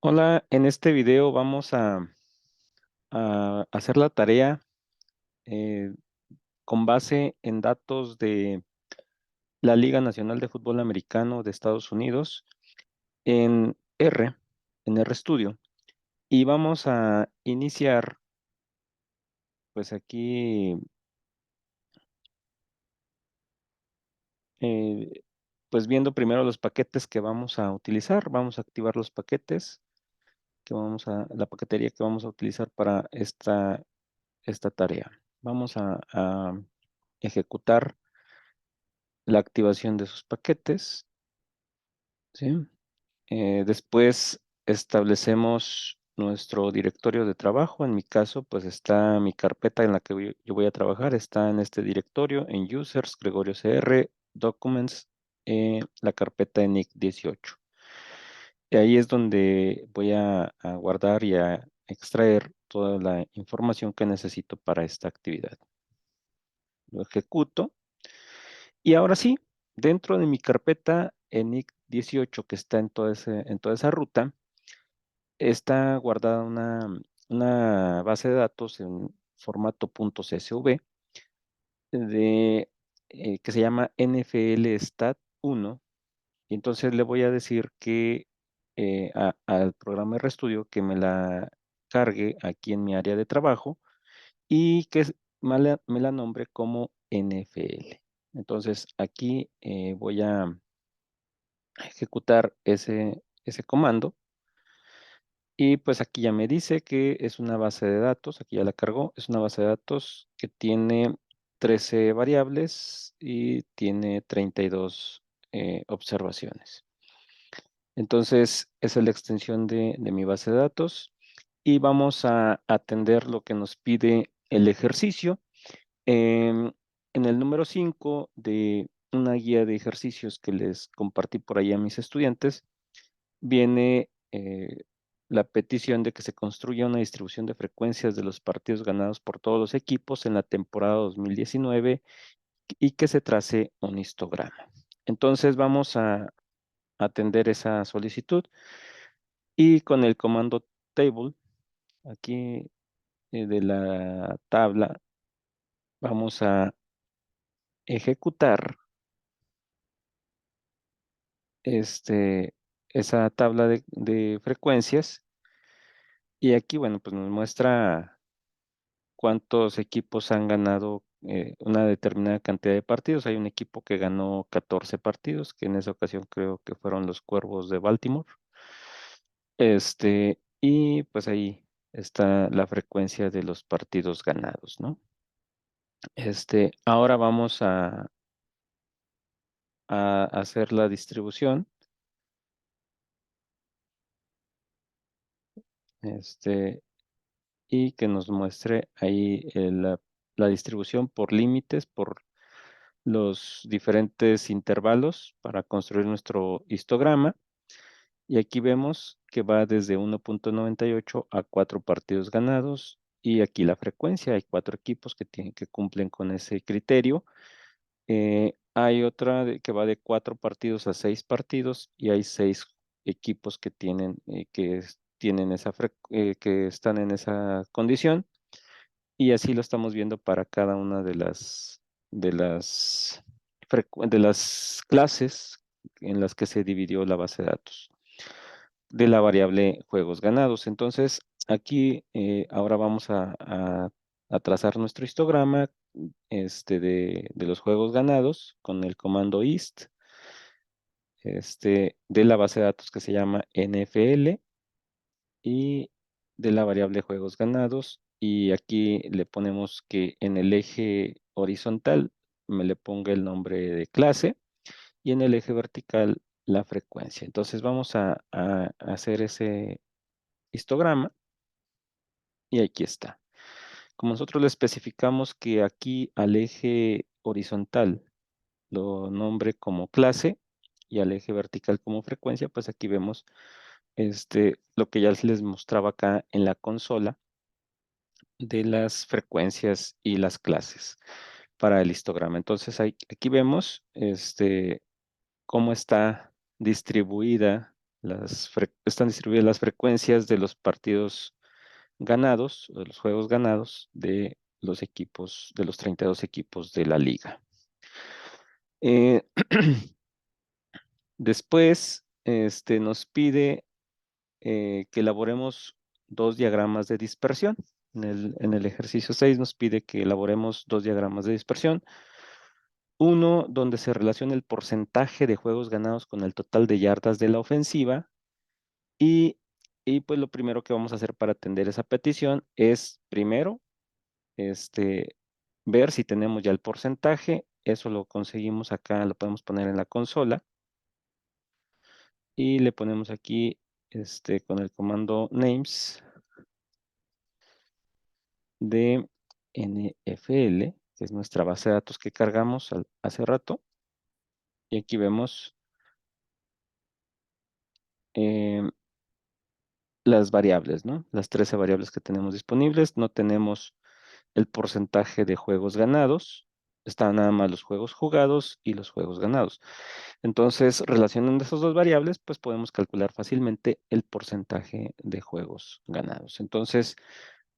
Hola, en este video vamos a hacer la tarea eh, con base en datos de la Liga Nacional de Fútbol Americano de Estados Unidos en en RStudio. Y vamos a iniciar, pues aquí, eh, pues viendo primero los paquetes que vamos a utilizar. Vamos a activar los paquetes la paquetería que vamos a utilizar para esta tarea. Vamos a ejecutar la activación de sus paquetes, ¿sí? Después establecemos nuestro directorio de trabajo. En mi caso, pues está mi carpeta en la que yo voy a trabajar. Está en este directorio, en Users, Gregorio CR, Documents, la carpeta ENIC 18. Y ahí es donde voy a guardar y a extraer toda la información que necesito para esta actividad. Lo ejecuto. Y ahora sí, dentro de mi carpeta ENIC 18 que está en toda esa ruta, está guardada una base de datos en formato .csv que se llama NFL Stat 1. Y entonces le voy a decir que al programa RStudio que me la cargue aquí en mi área de trabajo y que me la nombre como NFL. Entonces aquí voy a ejecutar ese comando. Y pues aquí ya me dice que es una base de datos, aquí ya la cargó, es una base de datos que tiene 13 variables y tiene 32 observaciones. Entonces, esa es la extensión de mi base de datos y vamos a atender lo que nos pide el ejercicio. En el número 5 de una guía de ejercicios que les compartí por ahí a mis estudiantes, viene la petición de que se construya una distribución de frecuencias de los partidos ganados por todos los equipos en la temporada 2019 y que se trace un histograma. Entonces vamos a atender esa solicitud y con el comando table, aquí de la tabla, vamos a ejecutar esa tabla de frecuencias y aquí, bueno, pues nos muestra cuántos equipos han ganado una determinada cantidad de partidos. Hay un equipo que ganó 14 partidos, que en esa ocasión creo que fueron los Cuervos de Baltimore. Y pues ahí está la frecuencia de los partidos ganados, ¿no? Ahora vamos a hacer la distribución. Y que nos muestre ahí la distribución por límites, por los diferentes intervalos para construir nuestro histograma. Y aquí vemos que va desde 1.98 a 4 partidos ganados. Y aquí la frecuencia, hay 4 equipos que cumplen con ese criterio. Hay otra que va de 4 partidos a 6 partidos y hay 6 equipos que tienen que están en esa condición. Y así lo estamos viendo para cada una de las, de las clases en las que se dividió la base de datos de la variable juegos ganados. Entonces, aquí ahora vamos a trazar nuestro histograma de los juegos ganados con el comando ist de la base de datos que se llama NFL y de la variable juegos ganados. Y aquí le ponemos que en el eje horizontal me le ponga el nombre de clase y en el eje vertical la frecuencia. Entonces vamos a hacer ese histograma y aquí está. Como nosotros le especificamos que aquí al eje horizontal lo nombre como clase y al eje vertical como frecuencia, pues aquí vemos lo que ya les mostraba acá en la consola de las frecuencias y las clases para el histograma. Entonces aquí vemos cómo está distribuida están distribuidas las frecuencias de los partidos ganados, o de los juegos ganados de los equipos, de los 32 equipos de la liga. Eh, Después, nos pide que elaboremos dos diagramas de dispersión. En el ejercicio 6 nos pide que elaboremos dos diagramas de dispersión. Uno donde se relaciona el porcentaje de juegos ganados con el total de yardas de la ofensiva. Y, pues lo primero que vamos a hacer para atender esa petición es primero ver si tenemos ya el porcentaje. Eso lo conseguimos acá, lo podemos poner en la consola. Y le ponemos aquí con el comando names de NFL, que es nuestra base de datos que cargamos hace rato. Y aquí vemos las variables, ¿no? Las 13 variables que tenemos disponibles. No tenemos el porcentaje de juegos ganados. Están nada más los juegos jugados y los juegos ganados. Entonces, relacionando esas dos variables, pues podemos calcular fácilmente el porcentaje de juegos ganados. Entonces,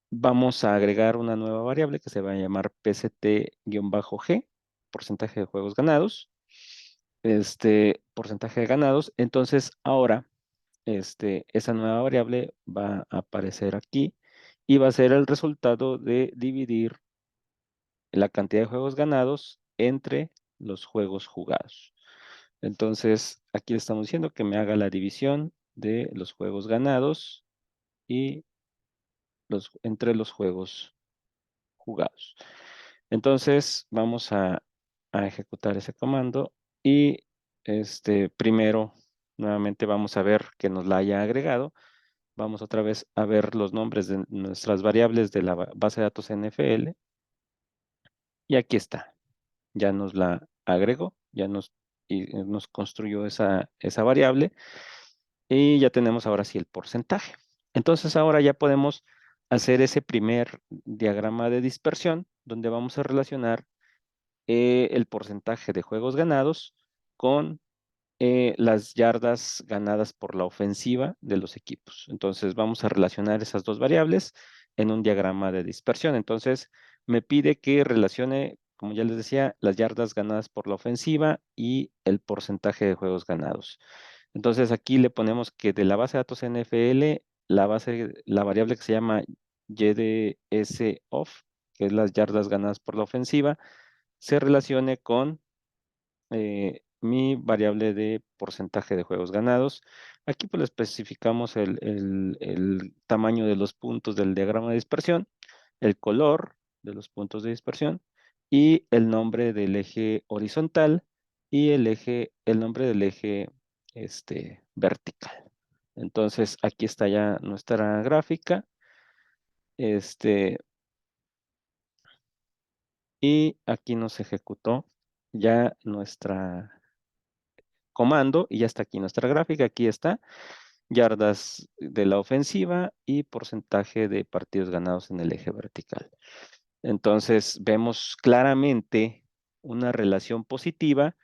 vamos a agregar una nueva variable que se va a llamar PCT-G, porcentaje de juegos ganados. Porcentaje de ganados. Entonces, ahora, esa nueva variable va a aparecer aquí y va a ser el resultado de dividir la cantidad de juegos ganados entre los juegos jugados. Entonces, aquí le estamos diciendo que me haga la división de los juegos ganados y entre los juegos jugados. Entonces, vamos a ejecutar ese comando y primero, nuevamente vamos a ver que nos la haya agregado. Vamos otra vez a ver los nombres de nuestras variables de la base de datos NFL. Y aquí está. Ya nos la agregó, nos construyó esa variable. Y ya tenemos ahora sí el porcentaje. Entonces ahora ya podemos hacer ese primer diagrama de dispersión donde vamos a relacionar el porcentaje de juegos ganados con las yardas ganadas por la ofensiva de los equipos. Entonces vamos a relacionar esas dos variables en un diagrama de dispersión. Entonces me pide que relacione, como ya les decía, las yardas ganadas por la ofensiva y el porcentaje de juegos ganados. Entonces aquí le ponemos que de la base de datos NFL, la variable que se llama YDS off, que es las yardas ganadas por la ofensiva, se relacione con mi variable de porcentaje de juegos ganados. Aquí pues le especificamos el tamaño de los puntos del diagrama de dispersión, el color de los puntos de dispersión y el nombre del eje horizontal y el nombre del eje vertical. Entonces aquí está ya nuestra gráfica. Y aquí nos ejecutó ya nuestra comando y ya está aquí nuestra gráfica. Aquí está yardas de la ofensiva y porcentaje de partidos ganados en el eje vertical. Entonces vemos claramente una relación positiva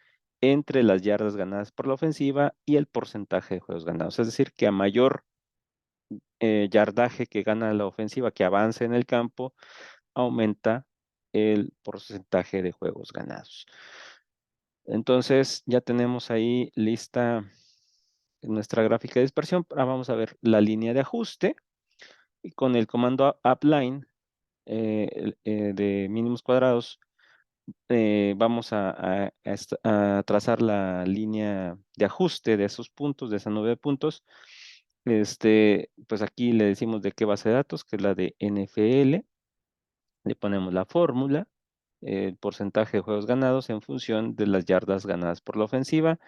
entre las yardas ganadas por la ofensiva y el porcentaje de juegos ganados. Es decir, que a mayor yardaje que gana la ofensiva, que avance en el campo, aumenta el porcentaje de juegos ganados. Entonces ya tenemos ahí lista nuestra gráfica de dispersión. Ahora vamos a ver la línea de ajuste y con el comando appline de mínimos cuadrados vamos a trazar la línea de ajuste de esos puntos, de esa nube de puntos. Pues aquí le decimos de qué base de datos, que es la de NFL. Le ponemos la fórmula, el porcentaje de juegos ganados en función de las yardas ganadas por la ofensiva.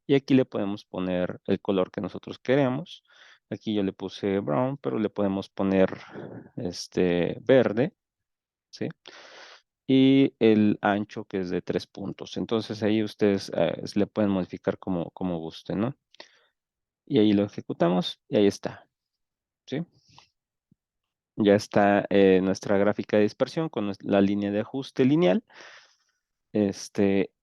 Y aquí le podemos poner el color que nosotros queremos. Aquí yo le puse brown, pero le podemos poner verde, ¿sí? Y el ancho que es de 3 puntos. Entonces ahí ustedes le pueden modificar como gusten, ¿no? Y ahí lo ejecutamos y ahí está, ¿sí? Ya está nuestra gráfica de dispersión con la línea de ajuste lineal,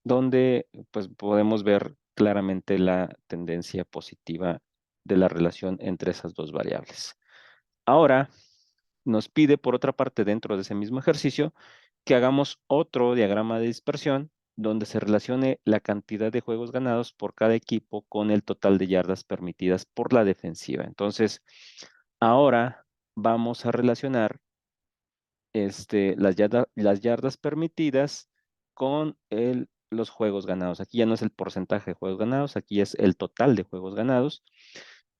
donde pues podemos ver claramente la tendencia positiva de la relación entre esas dos variables. Ahora nos pide, por otra parte, dentro de ese mismo ejercicio, que hagamos otro diagrama de dispersión donde se relacione la cantidad de juegos ganados por cada equipo con el total de yardas permitidas por la defensiva. Entonces, ahora vamos a relacionar las yardas permitidas con los juegos ganados. Aquí ya no es el porcentaje de juegos ganados, aquí es el total de juegos ganados.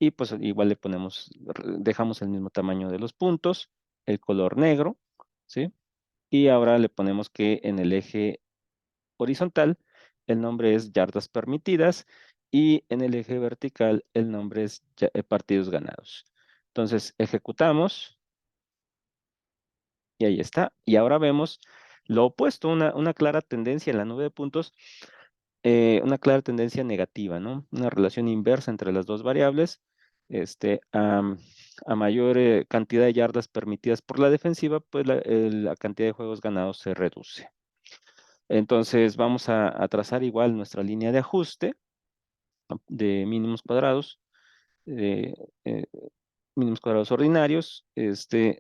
Y pues igual le ponemos, dejamos el mismo tamaño de los puntos, el color negro, ¿sí? Y ahora le ponemos que en el eje horizontal el nombre es yardas permitidas y en el eje vertical el nombre es partidos ganados. Entonces ejecutamos y ahí está. Y ahora vemos lo opuesto, una clara tendencia en la nube de puntos, una clara tendencia negativa, ¿no? Una relación inversa entre las dos variables. A mayor cantidad de yardas permitidas por la defensiva, pues la cantidad de juegos ganados se reduce. Entonces vamos a trazar igual nuestra línea de ajuste de mínimos cuadrados, eh, eh, mínimos cuadrados ordinarios,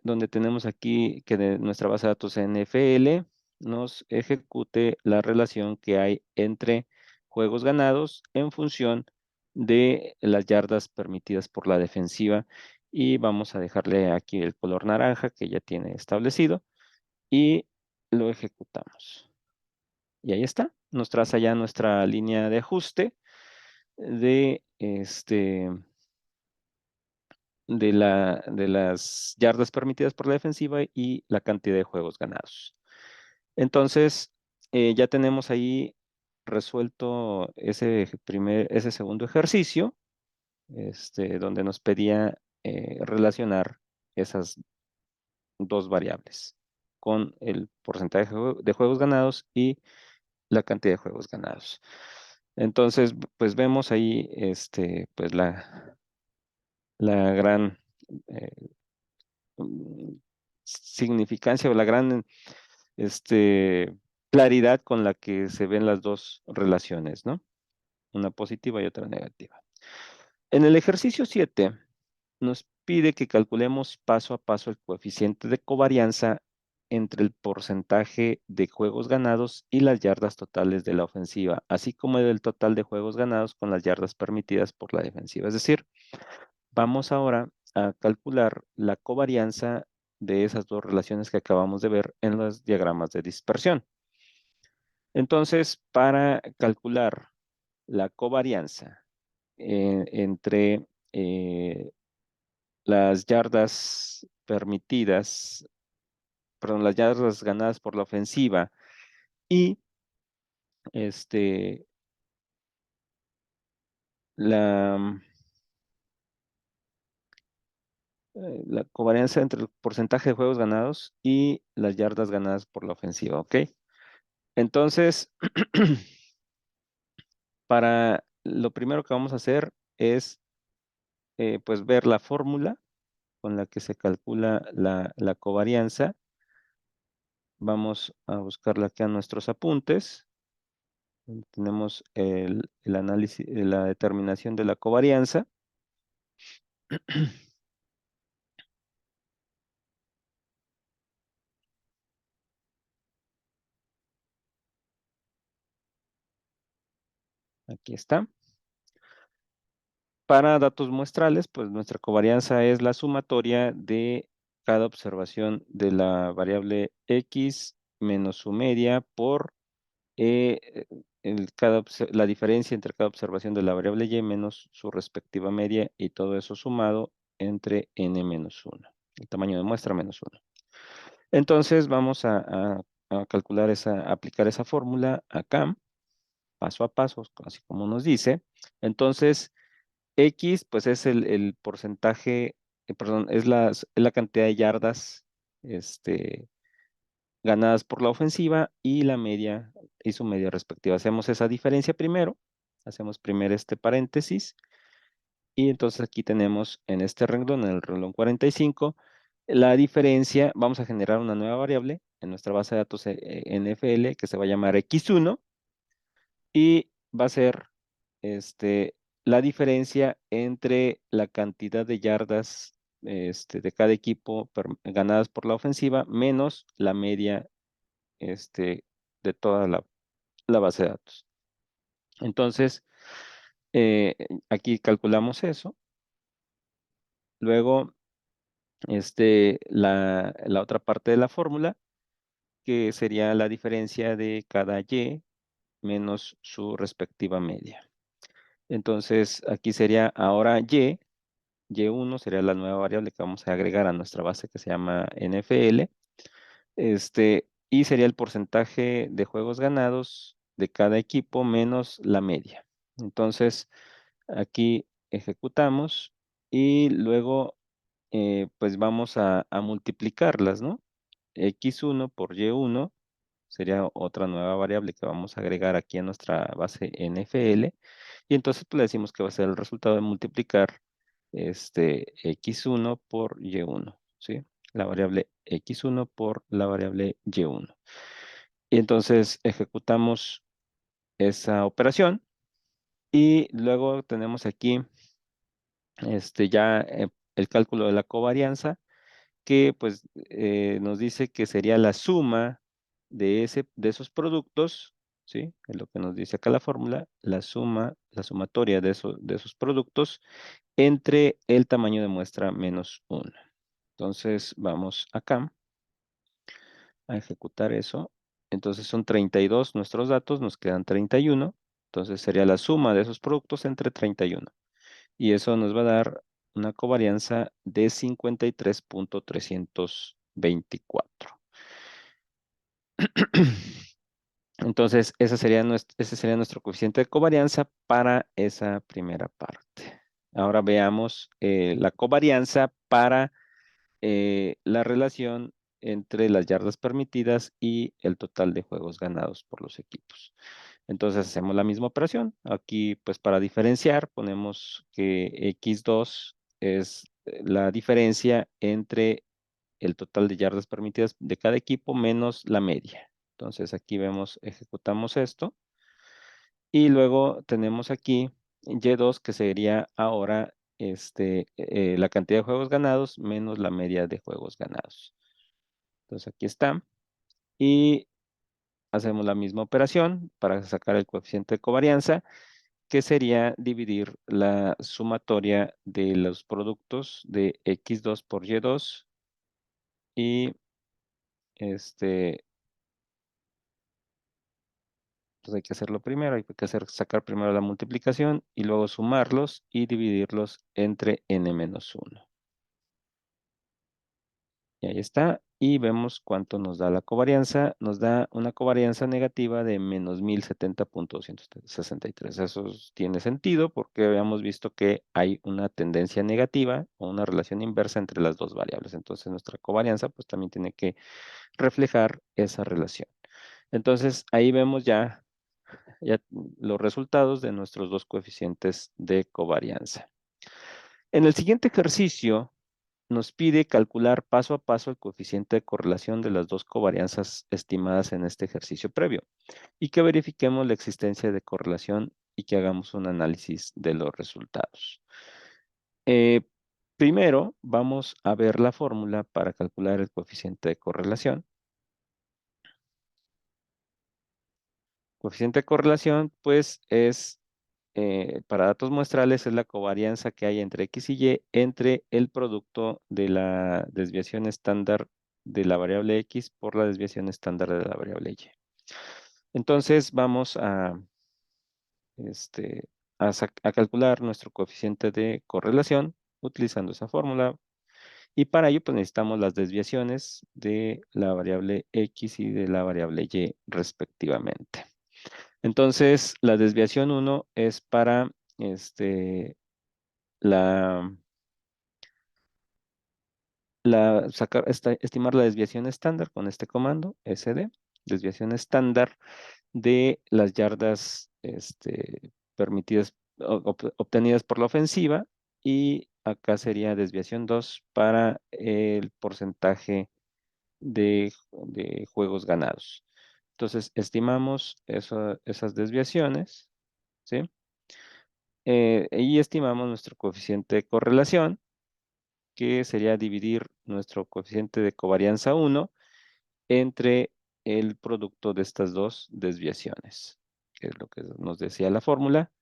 donde tenemos aquí que de nuestra base de datos NFL nos ejecute la relación que hay entre juegos ganados en función de las yardas permitidas por la defensiva. Y vamos a dejarle aquí el color naranja que ya tiene establecido y lo ejecutamos. Y ahí está, nos traza ya nuestra línea de ajuste de de las yardas permitidas por la defensiva y la cantidad de juegos ganados. Entonces, ya tenemos ahí resuelto ese segundo ejercicio, donde nos pedía relacionar esas dos variables con el porcentaje de juegos ganados y la cantidad de juegos ganados. Entonces, pues vemos ahí, pues la gran eh, significancia o la gran claridad con la que se ven las dos relaciones, ¿no? Una positiva y otra negativa. En el ejercicio 7 nos pide que calculemos paso a paso el coeficiente de covarianza entre el porcentaje de juegos ganados y las yardas totales de la ofensiva, así como el total de juegos ganados con las yardas permitidas por la defensiva. Es decir, vamos ahora a calcular la covarianza de esas dos relaciones que acabamos de ver en los diagramas de dispersión. Entonces, para calcular la covarianza entre las yardas permitidas, perdón, las yardas ganadas por la ofensiva y este, la, la covarianza entre el porcentaje de juegos ganados y las yardas ganadas por la ofensiva, ¿ok? Entonces, para lo primero que vamos a hacer es pues ver la fórmula con la que se calcula la covarianza. Vamos a buscarla acá en nuestros apuntes. Tenemos el análisis, la determinación de la covarianza. Aquí está. Para datos muestrales, pues nuestra covarianza es la sumatoria de cada observación de la variable X menos su media por la diferencia entre cada observación de la variable Y menos su respectiva media y todo eso sumado entre N menos 1. El tamaño de muestra menos 1. Entonces vamos a calcular aplicar esa fórmula acá, paso a paso, así como nos dice. Entonces, X, pues es el porcentaje, perdón, es la cantidad de yardas ganadas por la ofensiva y la media y su media respectiva. Hacemos esa diferencia primero, hacemos primero este paréntesis y entonces aquí tenemos en este renglón, en el renglón 45, la diferencia. Vamos a generar una nueva variable en nuestra base de datos NFL que se va a llamar X1 y va a ser la diferencia entre la cantidad de yardas de cada equipo ganadas por la ofensiva menos la media de toda la base de datos. Entonces, eh, aquí calculamos eso. Luego, la otra parte de la fórmula, que sería la diferencia de cada Y menos su respectiva media. Entonces, aquí sería ahora Y1 sería la nueva variable que vamos a agregar a nuestra base que se llama NFL. Y sería el porcentaje de juegos ganados de cada equipo menos la media. Entonces, aquí ejecutamos y luego, pues vamos a multiplicarlas, ¿no? X1 por Y1 sería otra nueva variable que vamos a agregar aquí a nuestra base NFL. Y entonces pues, le decimos que va a ser el resultado de multiplicar X1 por Y1, ¿sí? La variable X1 por la variable Y1. Y entonces ejecutamos esa operación y luego tenemos aquí ya el cálculo de la covarianza que pues nos dice que sería la suma de esos productos, ¿sí? Es lo que nos dice acá la fórmula, la sumatoria de esos productos entre el tamaño de muestra menos 1. Entonces vamos acá a ejecutar eso. Entonces son 32 nuestros datos, nos quedan 31. Entonces sería la suma de esos productos entre 31. Y eso nos va a dar una covarianza de 53.324. Entonces, ese sería nuestro coeficiente de covarianza para esa primera parte. Ahora veamos la covarianza para la relación entre las yardas permitidas y el total de juegos ganados por los equipos. Entonces hacemos la misma operación. Aquí, pues para diferenciar, ponemos que X2 es la diferencia entre el total de yardas permitidas de cada equipo menos la media. Entonces aquí vemos, ejecutamos esto. Y luego tenemos aquí Y2 que sería ahora la cantidad de juegos ganados menos la media de juegos ganados. Entonces aquí está. Y hacemos la misma operación para sacar el coeficiente de covarianza, que sería dividir la sumatoria de los productos de X2 por Y2 y pues hay que hacerlo primero, hay que sacar primero la multiplicación y luego sumarlos y dividirlos entre n-1. Y ahí está. Y vemos cuánto nos da la covarianza. Nos da una covarianza negativa de menos 1070.263. Eso tiene sentido porque habíamos visto que hay una tendencia negativa o una relación inversa entre las dos variables. Entonces nuestra covarianza pues también tiene que reflejar esa relación. Entonces ahí vemos ya los resultados de nuestros dos coeficientes de covarianza. En el siguiente ejercicio nos pide calcular paso a paso el coeficiente de correlación de las dos covarianzas estimadas en este ejercicio previo y que verifiquemos la existencia de correlación y que hagamos un análisis de los resultados. Eh, Primero, vamos a ver la fórmula para calcular el coeficiente de correlación. Coeficiente de correlación, pues, es para datos muestrales es la covarianza que hay entre X y Y entre el producto de la desviación estándar de la variable X por la desviación estándar de la variable Y. Entonces vamos a calcular nuestro coeficiente de correlación utilizando esa fórmula. Y para ello pues necesitamos las desviaciones de la variable X y de la variable Y respectivamente. Entonces, la desviación 1 es para la, estimar la desviación estándar con este comando, SD, desviación estándar de las yardas permitidas, obtenidas por la ofensiva, y acá sería desviación 2 para el porcentaje de juegos ganados. Entonces, estimamos esas desviaciones, ¿sí? y estimamos nuestro coeficiente de correlación, que sería dividir nuestro coeficiente de covarianza 1 entre el producto de estas dos desviaciones, que es lo que nos decía la fórmula.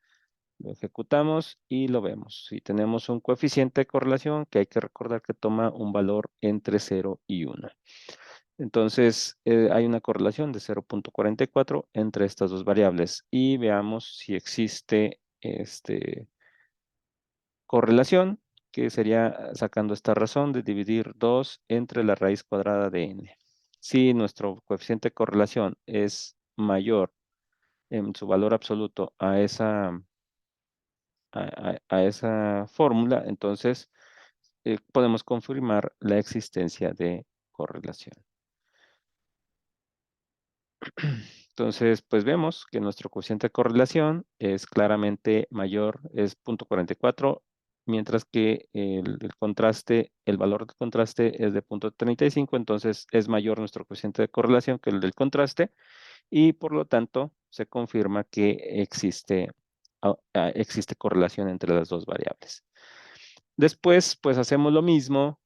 Lo ejecutamos y lo vemos. Si tenemos un coeficiente de correlación que hay que recordar que toma un valor entre 0 y 1. Entonces, hay una correlación de 0.44 entre estas dos variables y veamos si existe correlación, que sería sacando esta razón de dividir 2 entre la raíz cuadrada de n. Si nuestro coeficiente de correlación es mayor en su valor absoluto a esa fórmula, entonces podemos confirmar la existencia de correlación. Entonces, pues vemos que nuestro coeficiente de correlación es claramente mayor, es 0.44, mientras que el contraste, el valor del contraste es de 0.35, entonces es mayor nuestro coeficiente de correlación que el del contraste, y por lo tanto se confirma que existe correlación entre las dos variables. Después, pues hacemos lo mismo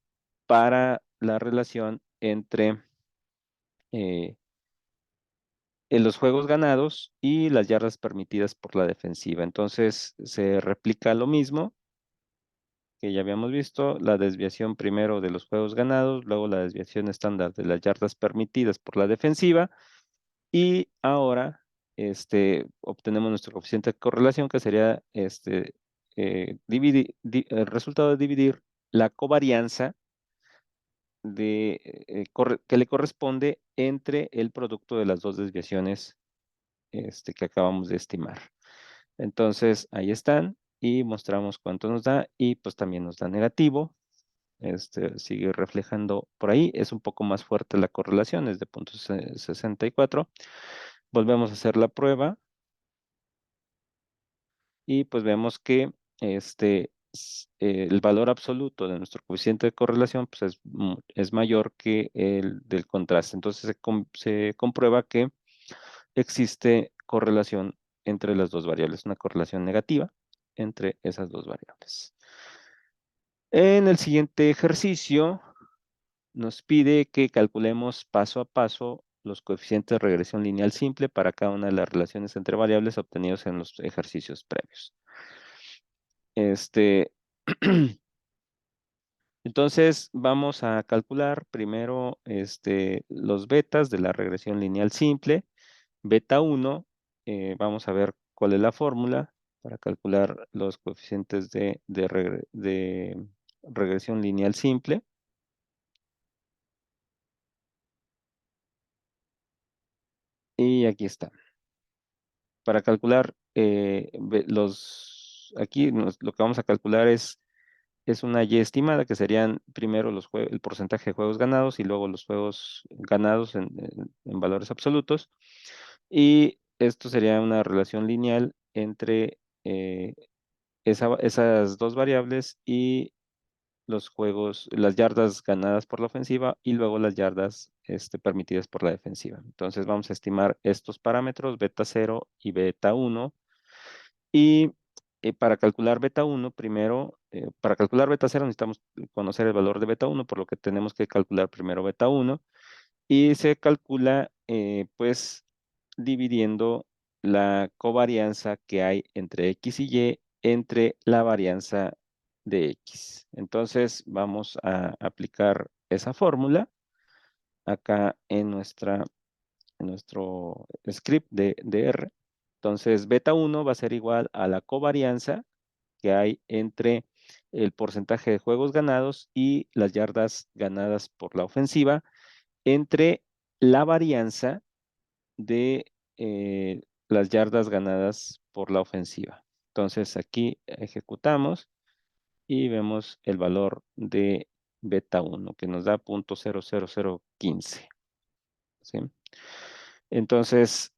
para la relación entre en los juegos ganados y las yardas permitidas por la defensiva. Entonces se replica lo mismo que ya habíamos visto, la desviación primero de los juegos ganados, luego la desviación estándar de las yardas permitidas por la defensiva y ahora obtenemos nuestro coeficiente de correlación que sería el resultado de dividir la covarianza que le corresponde entre el producto de las dos desviaciones que acabamos de estimar. Entonces, ahí están y mostramos cuánto nos da y pues también nos da negativo. Sigue reflejando por ahí. Es un poco más fuerte la correlación, es de 0.64. Volvemos a hacer la prueba y pues vemos que el valor absoluto de nuestro coeficiente de correlación pues es mayor que el del contraste. Entonces se comprueba que existe correlación entre las dos variables, una correlación negativa entre esas dos variables. En el siguiente ejercicio nos pide que calculemos paso a paso los coeficientes de regresión lineal simple para cada una de las relaciones entre variables obtenidos en los ejercicios previos. Entonces vamos a calcular primero los betas de la regresión lineal simple. Beta 1, vamos a ver cuál es la fórmula para calcular los coeficientes de regresión lineal simple. Y aquí está. Para calcular aquí lo que vamos a calcular es una Y estimada, que serían primero el porcentaje de juegos ganados y luego los juegos ganados en valores absolutos. Y esto sería una relación lineal entre esas dos variables y las yardas ganadas por la ofensiva y luego las yardas permitidas por la defensiva. Entonces vamos a estimar estos parámetros, beta 0 y beta 1. Y para calcular beta 1, primero, para calcular beta 0 necesitamos conocer el valor de beta 1, por lo que tenemos que calcular primero beta 1. Y se calcula, pues, dividiendo la covarianza que hay entre X y Y entre la varianza de X. Entonces, vamos a aplicar esa fórmula acá en nuestro script de R. Entonces, beta 1 va a ser igual a la covarianza que hay entre el porcentaje de juegos ganados y las yardas ganadas por la ofensiva entre la varianza de las yardas ganadas por la ofensiva. Entonces, aquí ejecutamos y vemos el valor de beta 1, que nos da 0.00015. ¿Sí? Entonces,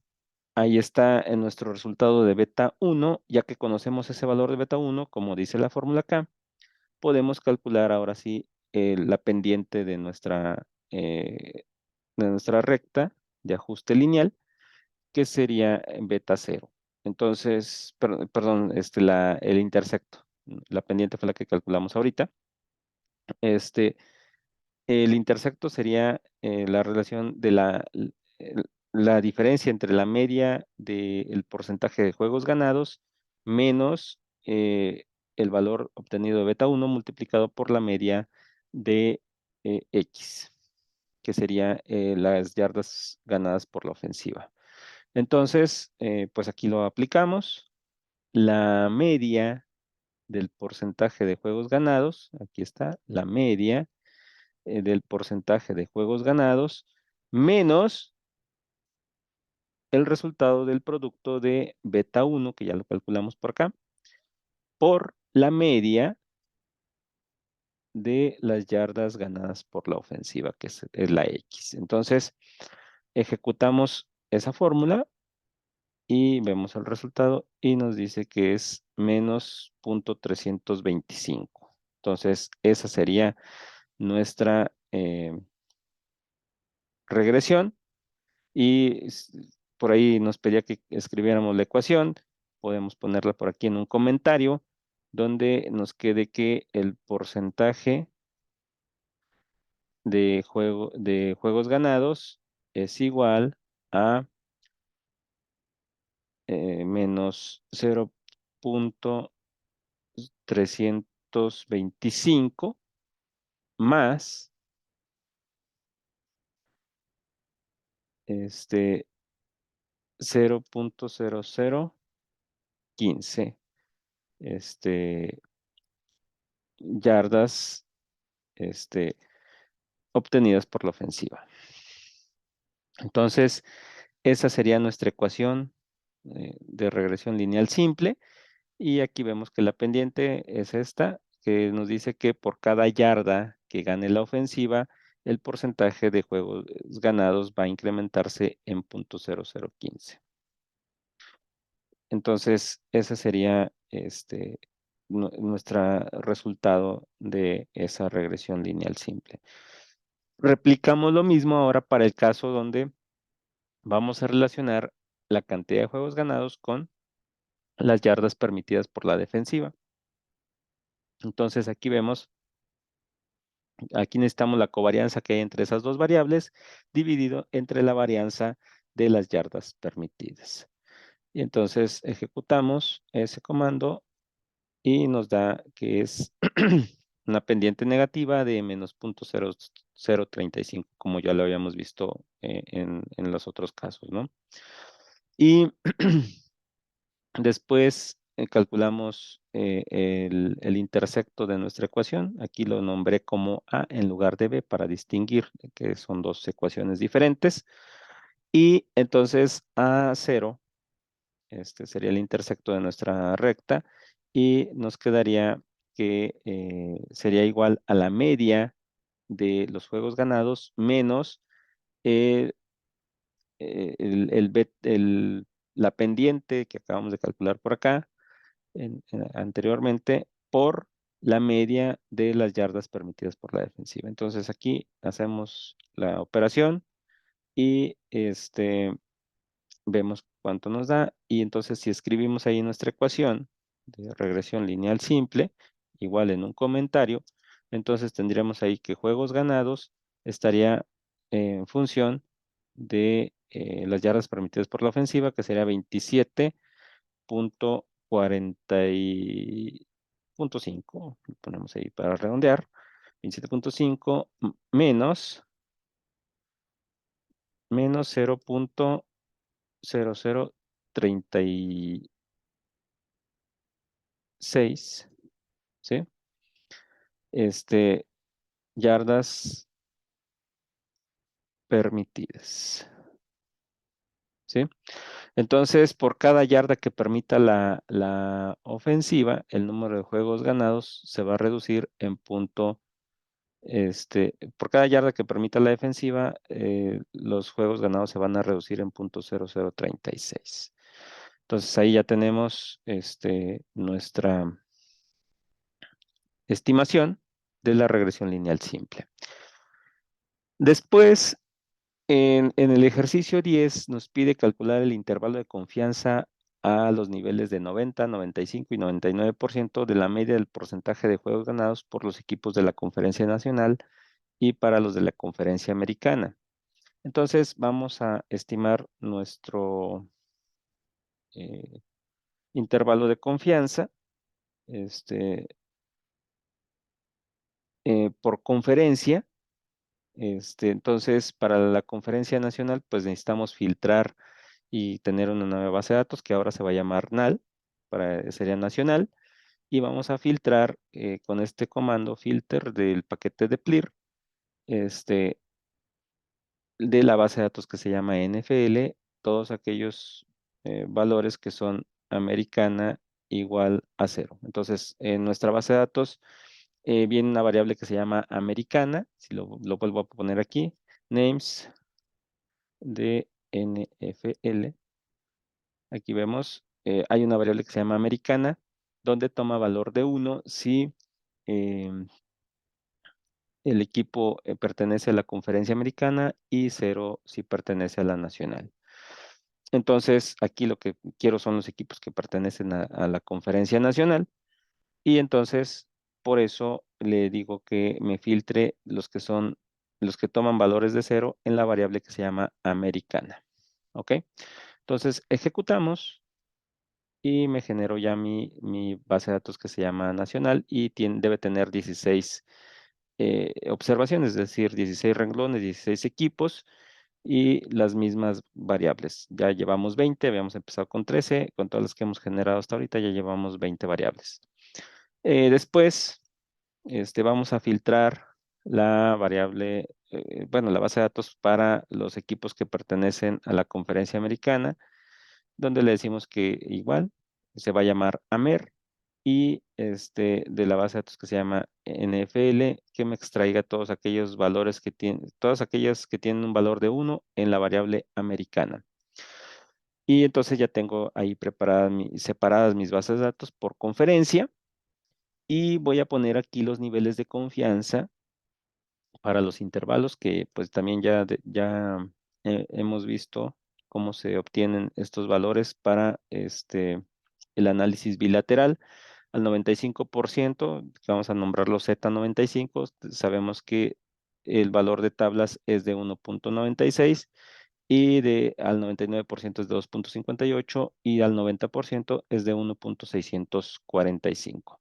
ahí está en nuestro resultado de beta 1, ya que conocemos ese valor de beta 1, como dice la fórmula acá, podemos calcular ahora sí la pendiente de nuestra recta de ajuste lineal, que sería beta 0. Entonces, perdón, el intersecto. La pendiente fue la que calculamos ahorita. El intersecto sería la relación de la diferencia entre la media del porcentaje de juegos ganados menos el valor obtenido de beta 1 multiplicado por la media de X, que sería las yardas ganadas por la ofensiva. Entonces, pues aquí lo aplicamos. La media del porcentaje de juegos ganados, aquí está, la media del porcentaje de juegos ganados, menos el resultado del producto de beta 1, que ya lo calculamos por acá, por la media de las yardas ganadas por la ofensiva, que es la X. Entonces, ejecutamos esa fórmula y vemos el resultado y nos dice que es menos 0.325. Entonces, esa sería nuestra regresión y por ahí nos pedía que escribiéramos la ecuación. Podemos ponerla por aquí en un comentario donde nos quede que el porcentaje de juegos ganados es igual a menos 0.325 más 0.0015 yardas obtenidas por la ofensiva. Entonces, esa sería nuestra ecuación de regresión lineal simple. Y aquí vemos que la pendiente es esta, que nos dice que por cada yarda que gane la ofensiva, el porcentaje de juegos ganados va a incrementarse en 0.0015. Entonces, ese sería nuestro resultado de esa regresión lineal simple. Replicamos lo mismo ahora para el caso donde vamos a relacionar la cantidad de juegos ganados con las yardas permitidas por la defensiva. Entonces aquí vemos, aquí necesitamos la covarianza que hay entre esas dos variables dividido entre la varianza de las yardas permitidas. Y entonces ejecutamos ese comando y nos da que es una pendiente negativa de menos 0.0035, como ya lo habíamos visto en los otros casos, ¿no? Y después calculamos el intersecto de nuestra ecuación. Aquí lo nombré como A en lugar de B para distinguir que son dos ecuaciones diferentes. Y entonces A0, este sería el intersecto de nuestra recta y nos quedaría que sería igual a la media de los juegos ganados menos eh, la pendiente que acabamos de calcular por acá anteriormente por la media de las yardas permitidas por la defensiva. Entonces aquí hacemos la operación y vemos cuánto nos da. Y entonces si escribimos ahí nuestra ecuación de regresión lineal simple, igual en un comentario, entonces tendríamos ahí que juegos ganados estaría en función de las yardas permitidas por la ofensiva, que sería 27.40.5, lo ponemos ahí para redondear, 27.5 menos 0.0036, ¿sí? Yardas permitidas, ¿sí? Entonces, por cada yarda que permita la ofensiva, el número de juegos ganados se va a reducir en punto. Por cada yarda que permita la defensiva, los juegos ganados se van a reducir en 0.0036. Entonces ahí ya tenemos nuestra estimación de la regresión lineal simple. Después, en el ejercicio 10 nos pide calcular el intervalo de confianza a los niveles de 90, 95 y 99% de la media del porcentaje de juegos ganados por los equipos de la Conferencia Nacional y para los de la Conferencia Americana. Entonces vamos a estimar nuestro eh, intervalo de confianza por conferencia. Entonces, para la conferencia nacional, pues necesitamos filtrar y tener una nueva base de datos que ahora se va a llamar NAL, sería nacional, y vamos a filtrar con este comando filter del paquete de PLIR, de la base de datos que se llama NFL, todos aquellos valores que son americana igual a 0. Entonces, en nuestra base de datos viene una variable que se llama americana, si lo vuelvo a poner aquí, names de NFL. Aquí vemos, hay una variable que se llama americana, donde toma valor de 1 si el equipo pertenece a la conferencia americana y 0 si pertenece a la nacional. Entonces, aquí lo que quiero son los equipos que pertenecen a la conferencia nacional. Y entonces, por eso le digo que me filtre los que toman valores de 0 en la variable que se llama americana. ¿Ok? Entonces, ejecutamos y me generó ya mi base de datos que se llama nacional y debe tener 16 observaciones, es decir, 16 renglones, 16 equipos y las mismas variables. Ya llevamos 20, habíamos empezado con 13, con todas las que hemos generado hasta ahorita ya llevamos 20 variables. Después, vamos a filtrar la variable, bueno, la base de datos para los equipos que pertenecen a la conferencia americana, donde le decimos que igual se va a llamar AMER y de la base de datos que se llama NFL, que me extraiga todos aquellos valores que tienen, todas aquellas que tienen un valor de 1 en la variable americana. Y entonces ya tengo ahí separadas mis bases de datos por conferencia y voy a poner aquí los niveles de confianza para los intervalos que pues también ya hemos visto cómo se obtienen estos valores para el análisis bilateral. Al 95%, vamos a nombrarlo Z95, sabemos que el valor de tablas es de 1.96 y al 99% es de 2.58 y al 90% es de 1.645.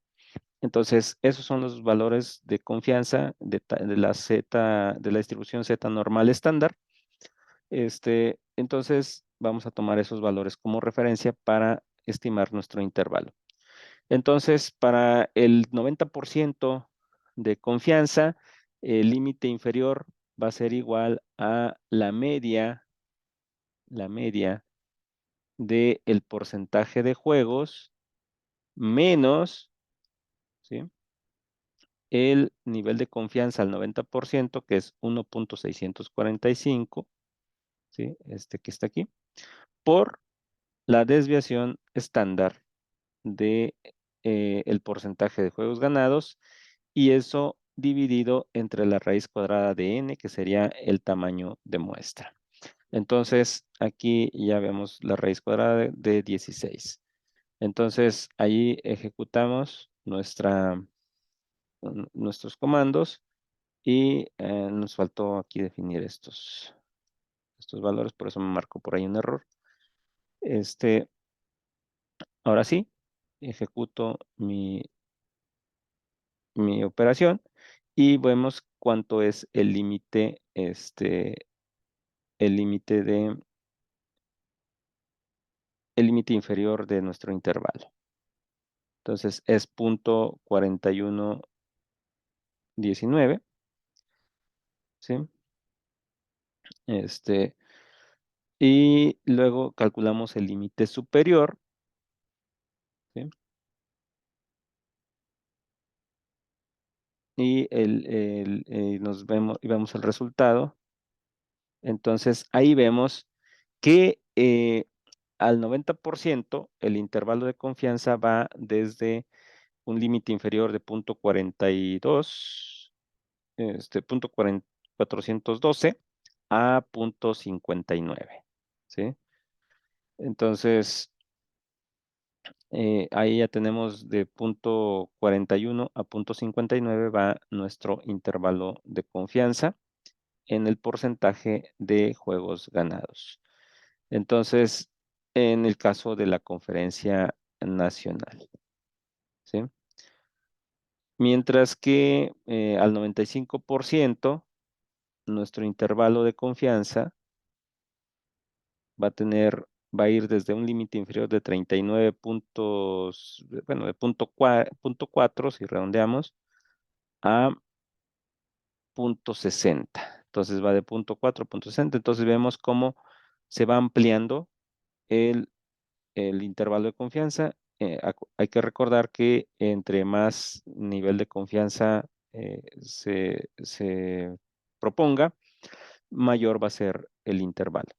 Entonces, esos son los valores de confianza de la distribución Z normal estándar. Entonces, vamos a tomar esos valores como referencia para estimar nuestro intervalo. Entonces, para el 90% de confianza, el límite inferior va a ser igual a la media del porcentaje de juegos menos, ¿sí?, el nivel de confianza al 90%, que es 1.645, ¿sí?, que está aquí, por la desviación estándar de el porcentaje de juegos ganados, y eso dividido entre la raíz cuadrada de n, que sería el tamaño de muestra. Entonces, aquí ya vemos la raíz cuadrada de 16. Entonces, ahí ejecutamos nuestros comandos y nos faltó aquí definir estos valores, por eso me marcó por ahí un error. Ahora sí, ejecuto mi operación y vemos cuánto es el límite, el límite inferior de nuestro intervalo. Entonces es 0.4119, ¿sí? Y luego calculamos el límite superior, ¿sí? Y vemos el resultado. Entonces ahí vemos que al 90% el intervalo de confianza va desde un límite inferior de 0.42, 412 a 0.59, ¿sí? Entonces, Ahí ya tenemos de punto 41 a punto 59 va nuestro intervalo de confianza en el porcentaje de juegos ganados. Entonces, en el caso de la conferencia nacional, ¿sí? Mientras que al 95%, nuestro intervalo de confianza va a ir desde un límite inferior de 39 puntos, bueno, de punto 4, si redondeamos, a punto 60. Entonces va de punto 4 a punto 60. Entonces vemos cómo se va ampliando el, el intervalo de confianza. Hay que recordar que entre más nivel de confianza se proponga, mayor va a ser el intervalo.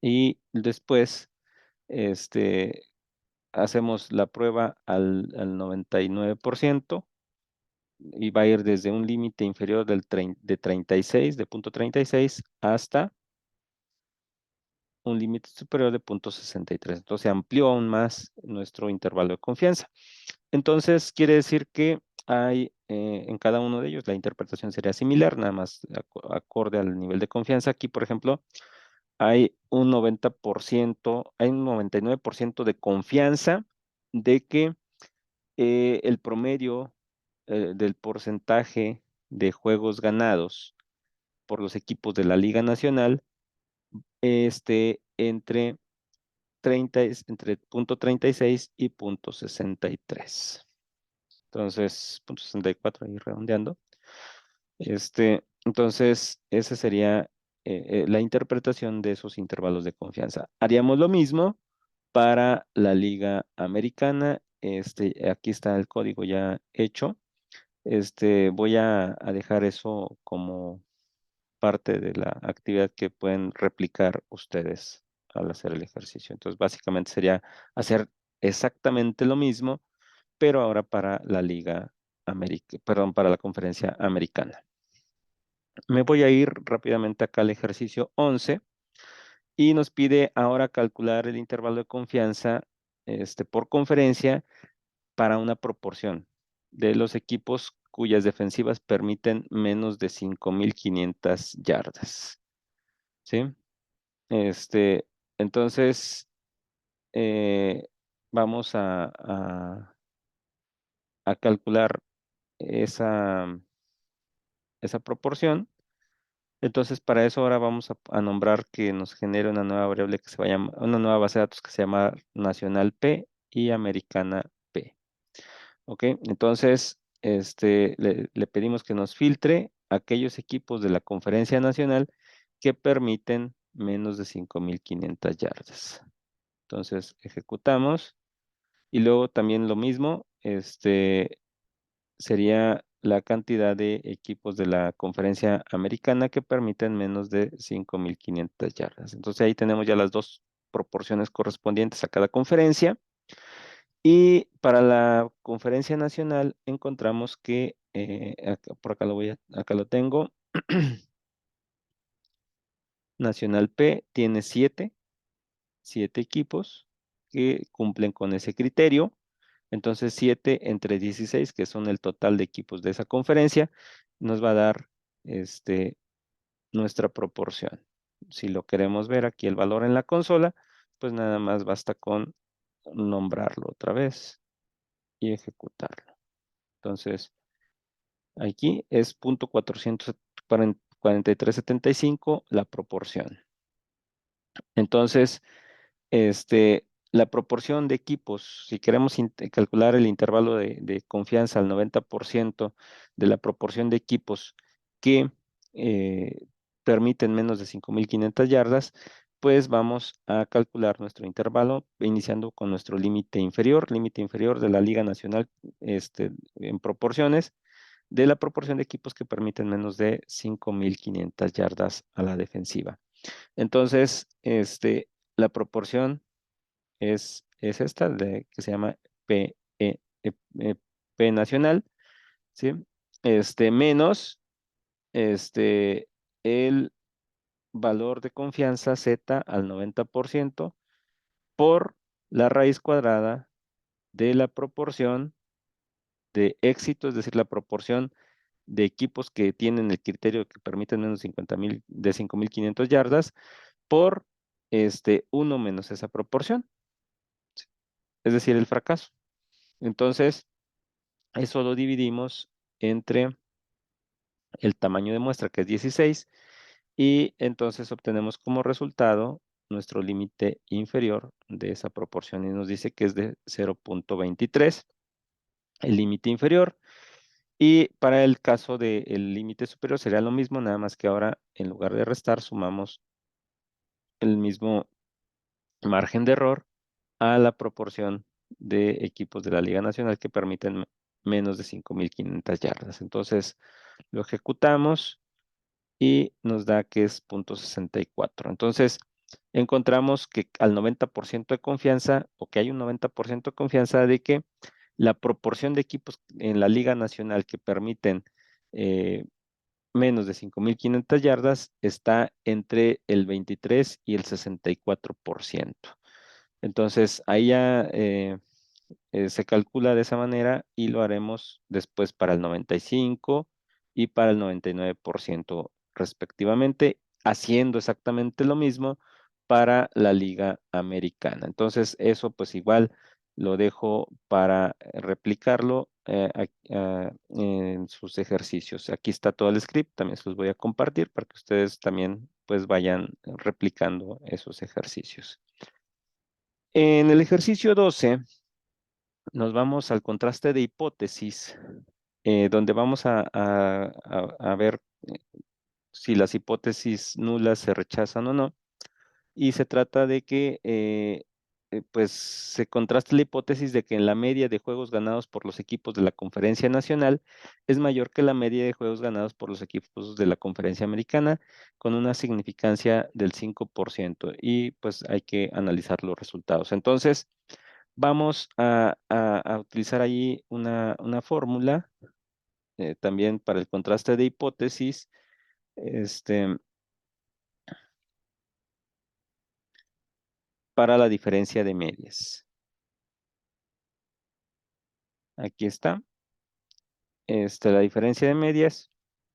Y después, este, hacemos la prueba al 99% y va a ir desde un límite inferior de 36, de punto 36, hasta un límite superior de punto 63. Entonces se amplió aún más nuestro intervalo de confianza. Entonces quiere decir que hay en cada uno de ellos la interpretación sería similar, nada más acorde al nivel de confianza. Aquí, por ejemplo, hay un 90%, hay un 99% de confianza de que el promedio del porcentaje de juegos ganados por los equipos de la Liga Nacional esté entre punto 36 y punto 63. Entonces, punto 64 ahí redondeando. Entonces, esa sería la interpretación de esos intervalos de confianza. Haríamos lo mismo para la Liga Americana. Aquí está el código ya hecho. Voy a dejar eso como parte de la actividad que pueden replicar ustedes al hacer el ejercicio. Entonces, básicamente sería hacer exactamente lo mismo, pero ahora para la Liga América, perdón, para la conferencia americana. Me voy a ir rápidamente acá al ejercicio 11 y nos pide ahora calcular el intervalo de confianza por conferencia para una proporción de los equipos cuyas defensivas permiten menos de 5.500 yardas. ¿Sí? Entonces, eh, vamos a calcular esa proporción. Entonces, para eso ahora vamos a nombrar que nos genere una nueva variable que se va a llamar, una nueva base de datos que se llama Nacional P y Americana P. ¿Ok? Entonces, le pedimos que nos filtre aquellos equipos de la conferencia nacional que permiten menos de 5.500 yardas. Entonces, ejecutamos. Y luego también lo mismo, sería la cantidad de equipos de la conferencia americana que permiten menos de 5.500 yardas. Entonces ahí tenemos ya las dos proporciones correspondientes a cada conferencia. Y para la conferencia nacional encontramos que, por acá acá lo tengo, Nacional P tiene 7 equipos que cumplen con ese criterio. Entonces 7 entre 16, que son el total de equipos de esa conferencia, nos va a dar nuestra proporción. Si lo queremos ver aquí el valor en la consola, pues nada más basta con nombrarlo otra vez y ejecutarlo. Entonces, aquí es punto 443.75 la proporción. Entonces, la proporción de equipos, si queremos calcular el intervalo de confianza al 90% de la proporción de equipos que permiten menos de 5.500 yardas, pues vamos a calcular nuestro intervalo iniciando con nuestro límite inferior de la Liga Nacional en proporciones de la proporción de equipos que permiten menos de 5.500 yardas a la defensiva. Entonces, la proporción es esta, que se llama P nacional, ¿sí? Menos el valor de confianza Z al 90% por la raíz cuadrada de la proporción de éxito, es decir, la proporción de equipos que tienen el criterio que permiten menos 50,000 de 5,500 yardas por 1 menos esa proporción, es decir, el fracaso. Entonces, eso lo dividimos entre el tamaño de muestra, que es 16, y entonces obtenemos como resultado nuestro límite inferior de esa proporción y nos dice que es de 0,23, el límite inferior. Y para el caso del límite superior sería lo mismo, nada más que ahora en lugar de restar sumamos el mismo margen de error a la proporción de equipos de la Liga Nacional que permiten menos de 5,500 yardas. Entonces lo ejecutamos y nos da que es 0,64. Entonces encontramos que al 90% de confianza, o que hay un 90% de confianza de que la proporción de equipos en la Liga Nacional que permiten menos de 5,500 yardas está entre el 23 y el 64%. Entonces, ahí ya se calcula de esa manera y lo haremos después para el 95 y para el 99% respectivamente, haciendo exactamente lo mismo para la Liga Americana. Entonces, eso pues igual lo dejo para replicarlo en sus ejercicios. Aquí está todo el script, también se los voy a compartir para que ustedes también pues vayan replicando esos ejercicios. En el ejercicio 12 nos vamos al contraste de hipótesis, donde vamos a ver si las hipótesis nulas se rechazan o no. Y se trata de que pues se contrasta la hipótesis de que en la media de juegos ganados por los equipos de la Conferencia Nacional es mayor que la media de juegos ganados por los equipos de la Conferencia Americana, con una significancia del 5%. Y pues hay que analizar los resultados. Entonces, vamos a utilizar ahí una fórmula también para el contraste de hipótesis, para la diferencia de medias. Aquí está. La diferencia de medias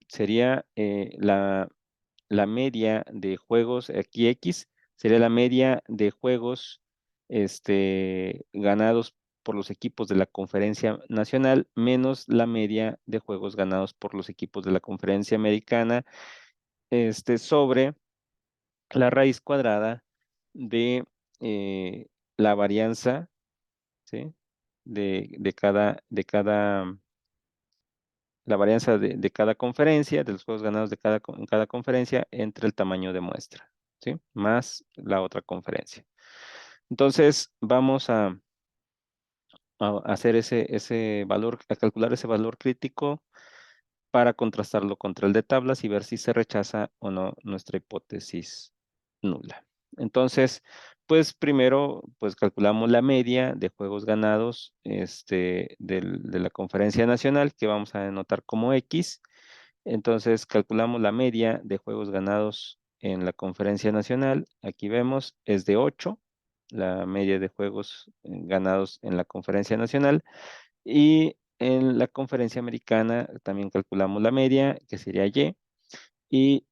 sería la media de juegos, aquí X, sería la media de juegos ganados por los equipos de la Conferencia Nacional, menos la media de juegos ganados por los equipos de la Conferencia Americana, sobre la raíz cuadrada de la varianza, ¿sí? La varianza de cada conferencia, de los juegos ganados en cada conferencia, entre el tamaño de muestra, ¿sí? Más la otra conferencia. Entonces, vamos a hacer ese valor, a calcular ese valor crítico para contrastarlo contra el de tablas y ver si se rechaza o no nuestra hipótesis nula. Entonces, pues primero, pues calculamos la media de juegos ganados de la conferencia nacional, que vamos a denotar como X. Entonces, calculamos la media de juegos ganados en la conferencia nacional. Aquí vemos, es de 8, la media de juegos ganados en la conferencia nacional. Y en la conferencia americana también calculamos la media, que sería Y, y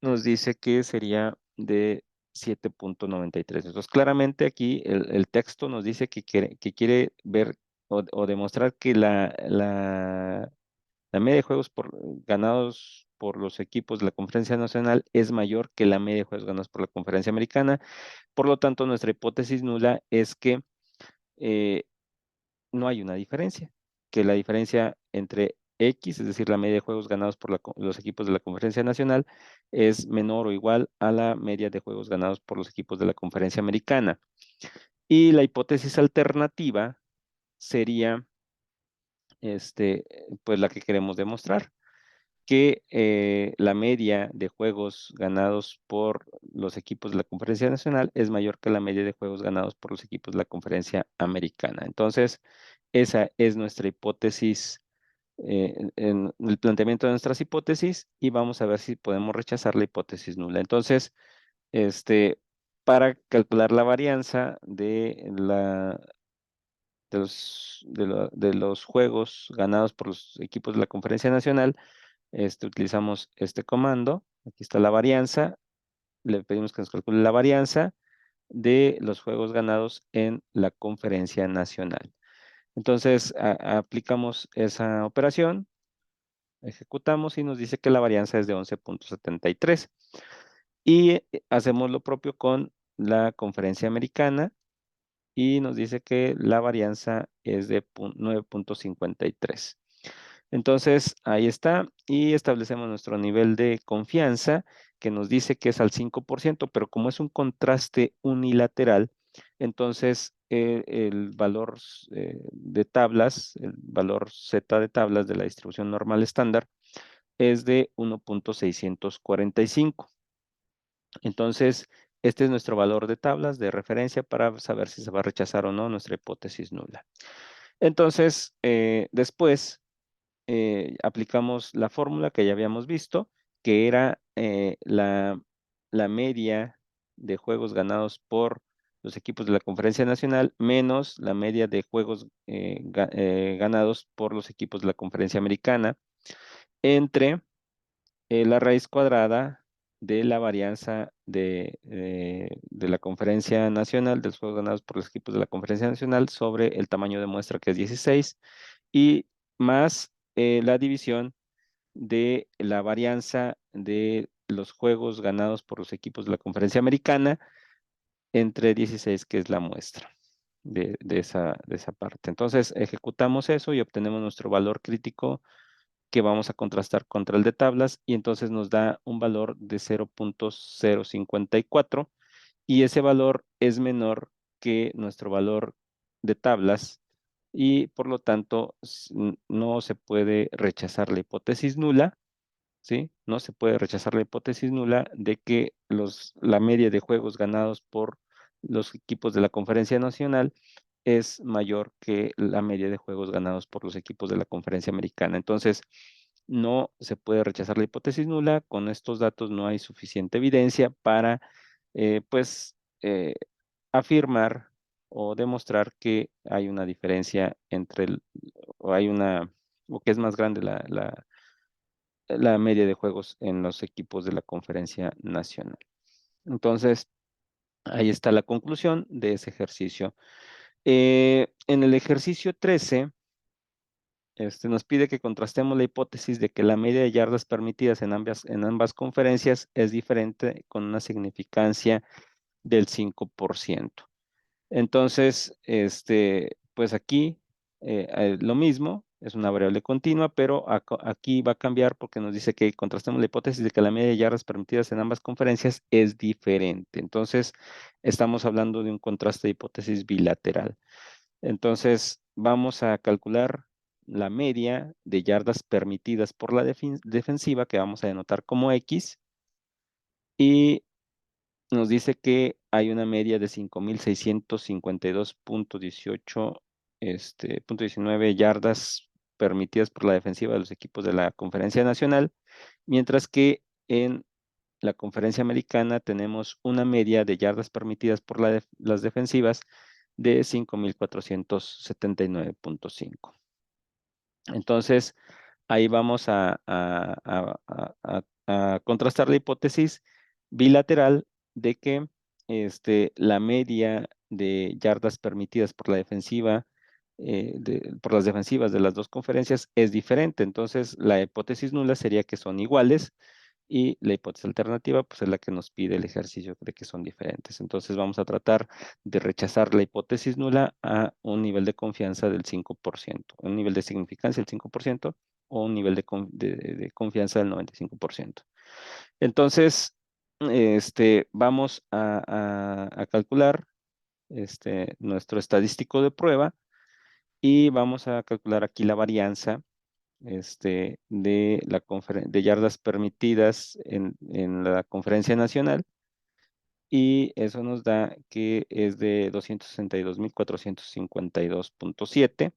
nos dice que sería de 7,93. Entonces, claramente aquí el texto nos dice que quiere ver o demostrar que la media de juegos ganados por los equipos de la Conferencia Nacional es mayor que la media de juegos ganados por la Conferencia Americana. Por lo tanto, nuestra hipótesis nula es que eh, no hay una diferencia, que la diferencia entre X, es decir, la media de juegos ganados por los equipos de la Conferencia Nacional, es menor o igual a la media de juegos ganados por los equipos de la Conferencia Americana. Y la hipótesis alternativa sería pues la que queremos demostrar, que la media de juegos ganados por los equipos de la Conferencia Nacional es mayor que la media de juegos ganados por los equipos de la Conferencia Americana. Entonces, esa es nuestra hipótesis, en el planteamiento de nuestras hipótesis, y vamos a ver si podemos rechazar la hipótesis nula. Entonces, para calcular la varianza de los juegos ganados por los equipos de la Conferencia Nacional. Utilizamos este comando. Aquí está la varianza. Le pedimos que nos calcule la varianza de los juegos ganados en la Conferencia Nacional. Entonces, aplicamos esa operación, ejecutamos y nos dice que la varianza es de 11.73. Y hacemos lo propio con la Conferencia Americana y nos dice que la varianza es de 9.53. Entonces, ahí está, y establecemos nuestro nivel de confianza, que nos dice que es al 5%, pero como es un contraste unilateral, entonces el valor de tablas, el valor Z de tablas de la distribución normal estándar es de 1.645. Entonces, este es nuestro valor de tablas de referencia para saber si se va a rechazar o no nuestra hipótesis nula. Entonces, después aplicamos la fórmula que ya habíamos visto, que era la media de juegos ganados por los equipos de la Conferencia Nacional menos la media de juegos ganados por los equipos de la Conferencia Americana entre la raíz cuadrada de la varianza de la Conferencia Nacional, de los juegos ganados por los equipos de la Conferencia Nacional sobre el tamaño de muestra, que es 16, y más la división de la varianza de los juegos ganados por los equipos de la Conferencia Americana entre 16, que es la muestra de esa parte. Entonces, ejecutamos eso y obtenemos nuestro valor crítico que vamos a contrastar contra el de tablas y entonces nos da un valor de 0.054 y ese valor es menor que nuestro valor de tablas y por lo tanto no se puede rechazar la hipótesis nula, ¿sí? No se puede rechazar la hipótesis nula de que la media de juegos ganados por los equipos de la Conferencia Nacional es mayor que la media de juegos ganados por los equipos de la Conferencia Americana. Entonces, no se puede rechazar la hipótesis nula. Con estos datos no hay suficiente evidencia para, pues, afirmar o demostrar que hay una diferencia o hay o que es más grande la media de juegos en los equipos de la Conferencia Nacional. Entonces, ahí está la conclusión de ese ejercicio. En el ejercicio 13, nos pide que contrastemos la hipótesis de que la media de yardas permitidas en ambas conferencias es diferente con una significancia del 5%. Entonces, pues aquí lo mismo, es una variable continua, pero aquí va a cambiar porque nos dice que contrastemos la hipótesis de que la media de yardas permitidas en ambas conferencias es diferente. Entonces, estamos hablando de un contraste de hipótesis bilateral. Entonces, vamos a calcular la media de yardas permitidas por la defensiva, que vamos a denotar como X, y nos dice que hay una media de 5,652.18, punto 19 yardas permitidas por la defensiva de los equipos de la Conferencia Nacional, mientras que en la Conferencia Americana tenemos una media de yardas permitidas por las defensivas de 5,479.5. Entonces, ahí vamos a contrastar la hipótesis bilateral de que la media de yardas permitidas por la defensiva, por las defensivas de las dos conferencias es diferente. Entonces, la hipótesis nula sería que son iguales y la hipótesis alternativa pues es la que nos pide el ejercicio de que son diferentes. Entonces, vamos a tratar de rechazar la hipótesis nula a un nivel de confianza del 5%, un nivel de significancia del 5% o un nivel de confianza del 95%. Entonces, vamos a calcular nuestro estadístico de prueba y vamos a calcular aquí la varianza de yardas permitidas en la Conferencia Nacional y eso nos da que es de 262,452.7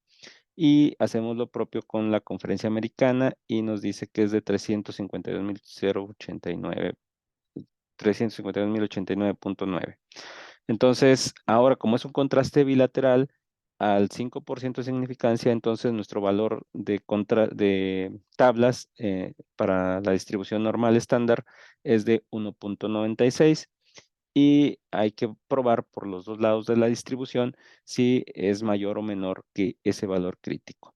y hacemos lo propio con la Conferencia Americana y nos dice que es de 352,089.9. Entonces, ahora como es un contraste bilateral, al 5% de significancia, entonces nuestro valor de tablas para la distribución normal estándar es de 1.96 y hay que probar por los dos lados de la distribución si es mayor o menor que ese valor crítico.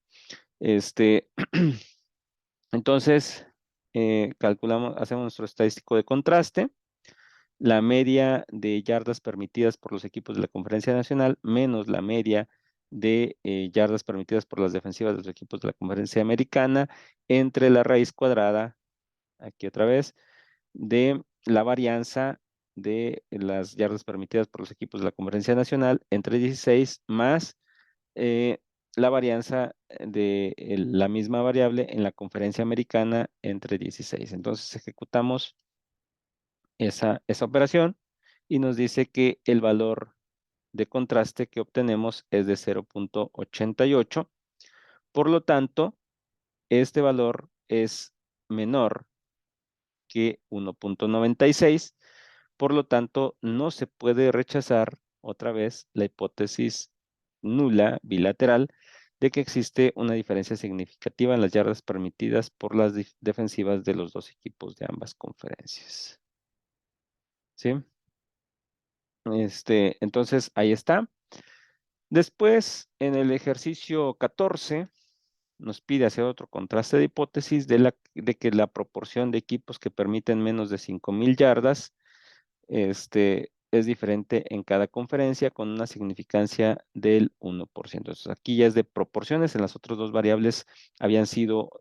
Entonces, hacemos nuestro estadístico de contraste, la media de yardas permitidas por los equipos de la Conferencia Nacional menos la media de yardas permitidas por las defensivas de los equipos de la Conferencia Americana entre la raíz cuadrada, aquí otra vez, de la varianza de las yardas permitidas por los equipos de la Conferencia Nacional entre 16 más eh, la varianza de la misma variable en la Conferencia Americana entre 16. Entonces ejecutamos esa operación y nos dice que el valor de contraste que obtenemos es de 0.88. Por lo tanto, este valor es menor que 1.96. Por lo tanto, no se puede rechazar otra vez la hipótesis nula bilateral de que existe una diferencia significativa en las yardas permitidas por las defensivas de los dos equipos de ambas conferencias. ¿Sí? Entonces, ahí está. Después, en el ejercicio 14, nos pide hacer otro contraste de hipótesis de que la proporción de equipos que permiten menos de 5,000 yardas es diferente en cada conferencia con una significancia del 1%. Entonces, aquí ya es de proporciones, en las otras dos variables habían sido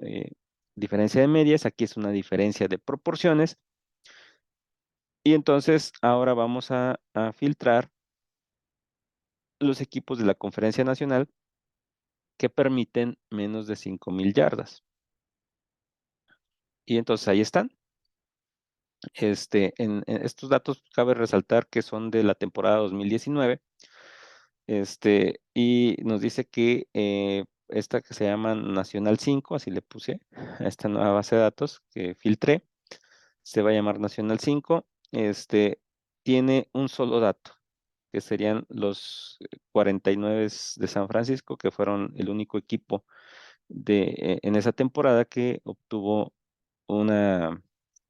diferencia de medias, aquí es una diferencia de proporciones. Y entonces, ahora vamos a filtrar los equipos de la Conferencia Nacional que permiten menos de 5,000 yardas. Y entonces ahí están. En estos datos cabe resaltar que son de la temporada 2019. Y nos dice que esta que se llama Nacional 5, así le puse a esta nueva base de datos que filtré, se va a llamar Nacional 5. Tiene un solo dato, que serían los 49 de San Francisco, que fueron el único equipo en esa temporada que obtuvo una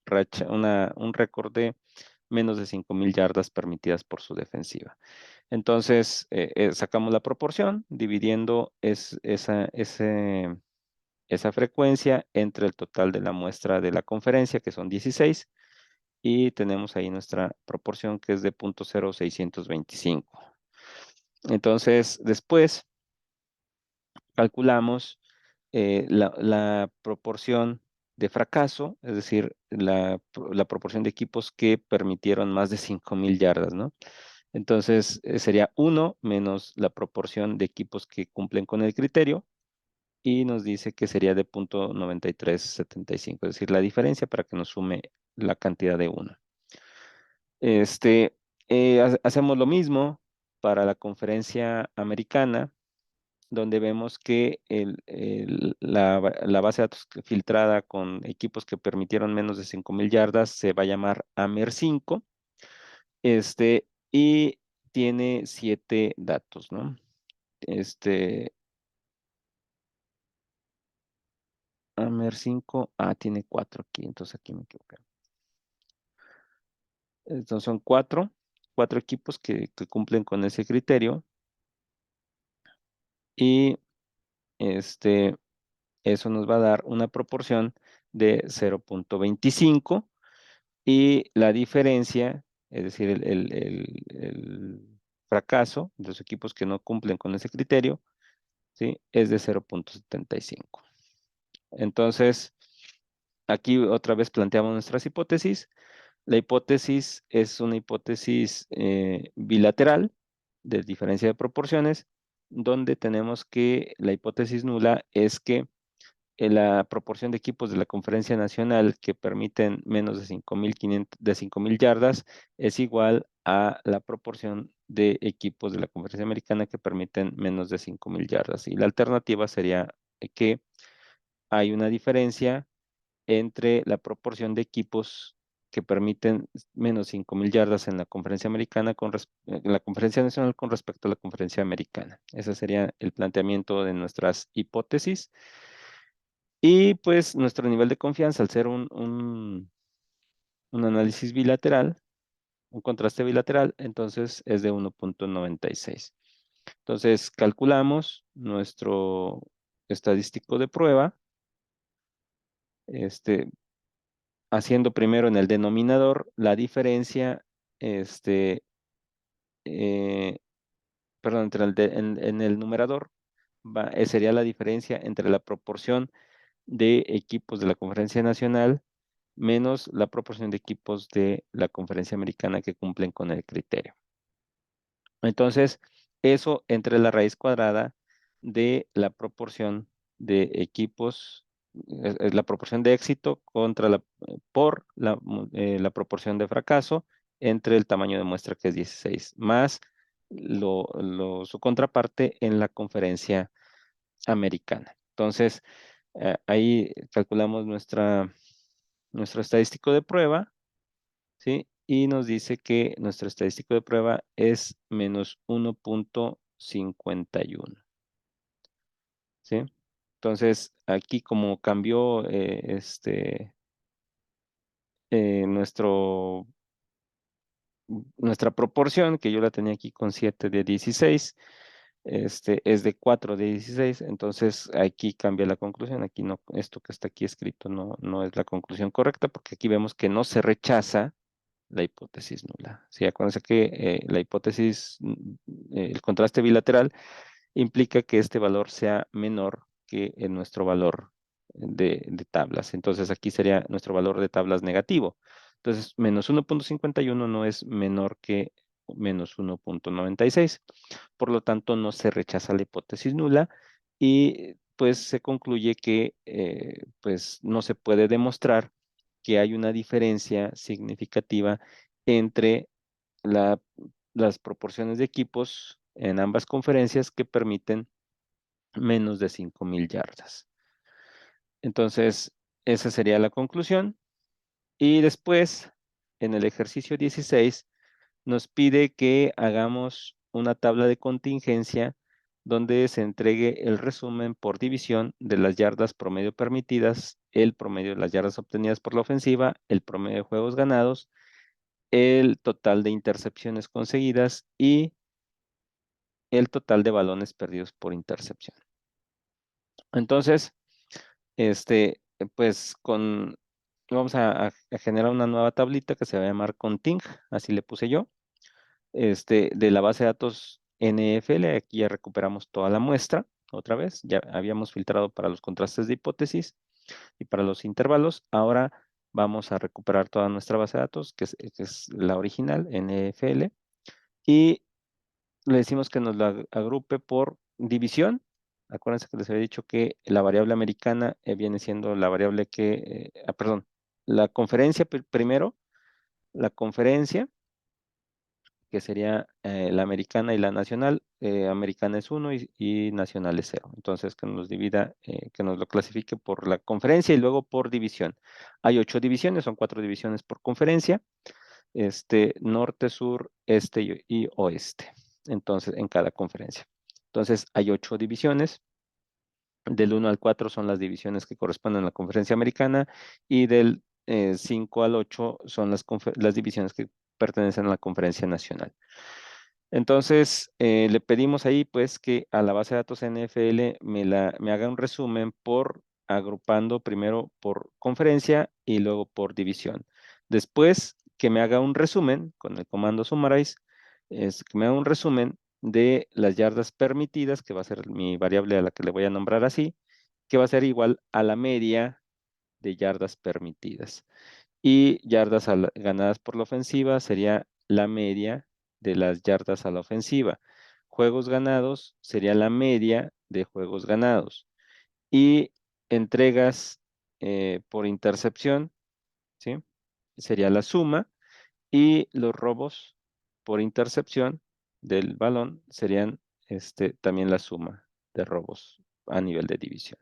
racha, un récord de menos de 5,000 yardas permitidas por su defensiva. Entonces, sacamos la proporción dividiendo esa frecuencia entre el total de la muestra de la conferencia, que son 16, y tenemos ahí nuestra proporción que es de 0.0625. Entonces, después calculamos la proporción de fracaso, es decir, la proporción de equipos que permitieron más de 5,000 yardas, ¿no? Entonces, sería 1 menos la proporción de equipos que cumplen con el criterio y nos dice que sería de 0.9375, es decir, la diferencia para que nos sume la cantidad de 1. Hacemos lo mismo para la conferencia americana, donde vemos que la base de datos filtrada con equipos que permitieron menos de 5,000 yardas se va a llamar AMER 5, y tiene 7 datos, ¿no? AMER 5, tiene 4 aquí, entonces aquí me equivoqué. Entonces son 4 equipos que cumplen con ese criterio y eso nos va a dar una proporción de 0.25 y la diferencia, es decir, el fracaso de los equipos que no cumplen con ese criterio, ¿sí? Es de 0.75. Entonces, aquí otra vez planteamos nuestras hipótesis. La hipótesis es una hipótesis bilateral de diferencia de proporciones, donde tenemos que la hipótesis nula es que la proporción de equipos de la Conferencia Nacional que permiten menos de 5,000 yardas es igual a la proporción de equipos de la Conferencia Americana que permiten menos de 5,000 yardas. Y la alternativa sería que hay una diferencia entre la proporción de equipos que permiten menos 5,000 yardas en la conferencia americana en la conferencia nacional con respecto a la conferencia americana. Ese sería el planteamiento de nuestras hipótesis. Y pues nuestro nivel de confianza, al ser un análisis bilateral, un contraste bilateral, entonces es de 1,96. Entonces calculamos nuestro estadístico de prueba, haciendo primero en el denominador la diferencia, eh, perdón, en el numerador sería la diferencia entre la proporción de equipos de la Conferencia Nacional menos la proporción de equipos de la Conferencia Americana que cumplen con el criterio. Entonces, eso entre la raíz cuadrada de la proporción de equipos, es la proporción de éxito por la proporción de fracaso entre el tamaño de muestra, que es 16, más su contraparte en la conferencia americana. Entonces, ahí calculamos nuestro estadístico de prueba, ¿sí? Y nos dice que nuestro estadístico de prueba es menos 1,51, ¿sí? Entonces, aquí como cambió nuestra proporción, que yo la tenía aquí con 7 de 16, es de 4 de 16, entonces aquí cambia la conclusión. Aquí no, esto que está aquí escrito no es la conclusión correcta, porque aquí vemos que no se rechaza la hipótesis nula. Sí, acuérdense que la hipótesis, el contraste bilateral implica que este valor sea menor que nuestro valor de tablas. Entonces aquí sería nuestro valor de tablas negativo. Entonces, menos 1,51 no es menor que menos 1,96. Por lo tanto, no se rechaza la hipótesis nula y pues se concluye que pues no se puede demostrar que hay una diferencia significativa entre las proporciones de equipos en ambas conferencias que permiten menos de 5,000 yardas. Entonces, esa sería la conclusión. Y después, en el ejercicio 16, nos pide que hagamos una tabla de contingencia donde se entregue el resumen por división de las yardas promedio permitidas, el promedio de las yardas obtenidas por la ofensiva, el promedio de juegos ganados, el total de intercepciones conseguidas y el total de balones perdidos por intercepción. Entonces, pues vamos a generar una nueva tablita que se va a llamar conting, así le puse yo, de la base de datos NFL. Aquí ya recuperamos toda la muestra otra vez. Ya habíamos filtrado para los contrastes de hipótesis y para los intervalos. Ahora vamos a recuperar toda nuestra base de datos, que es la original, NFL, y le decimos que nos la agrupe por división. Acuérdense que les había dicho que la variable americana viene siendo la variable perdón, la conferencia primero, la conferencia, que sería la americana y la nacional. Americana es 1 y nacional es 0. Entonces, que nos divida, que nos lo clasifique por la conferencia y luego por división. Hay 8 divisiones, son 4 divisiones por conferencia. Norte, sur, este y oeste. Entonces, en cada conferencia. Entonces, hay 8 divisiones. Del 1 al 4 son las divisiones que corresponden a la conferencia americana y del 5 al 8 son las divisiones que pertenecen a la conferencia nacional. Entonces, le pedimos ahí pues que a la base de datos NFL me haga un resumen agrupando primero por conferencia y luego por división. Después, que me haga un resumen con el comando summarize, que me haga un resumen de las yardas permitidas, que va a ser mi variable a la que le voy a nombrar así, que va a ser igual a la media de yardas permitidas. Y yardas ganadas por la ofensiva sería la media de las yardas a la ofensiva. Juegos ganados sería la media de juegos ganados. Y entregas por intercepción, ¿sí? Sería la suma. Y los robos por intercepción del balón serían también la suma de robos a nivel de división.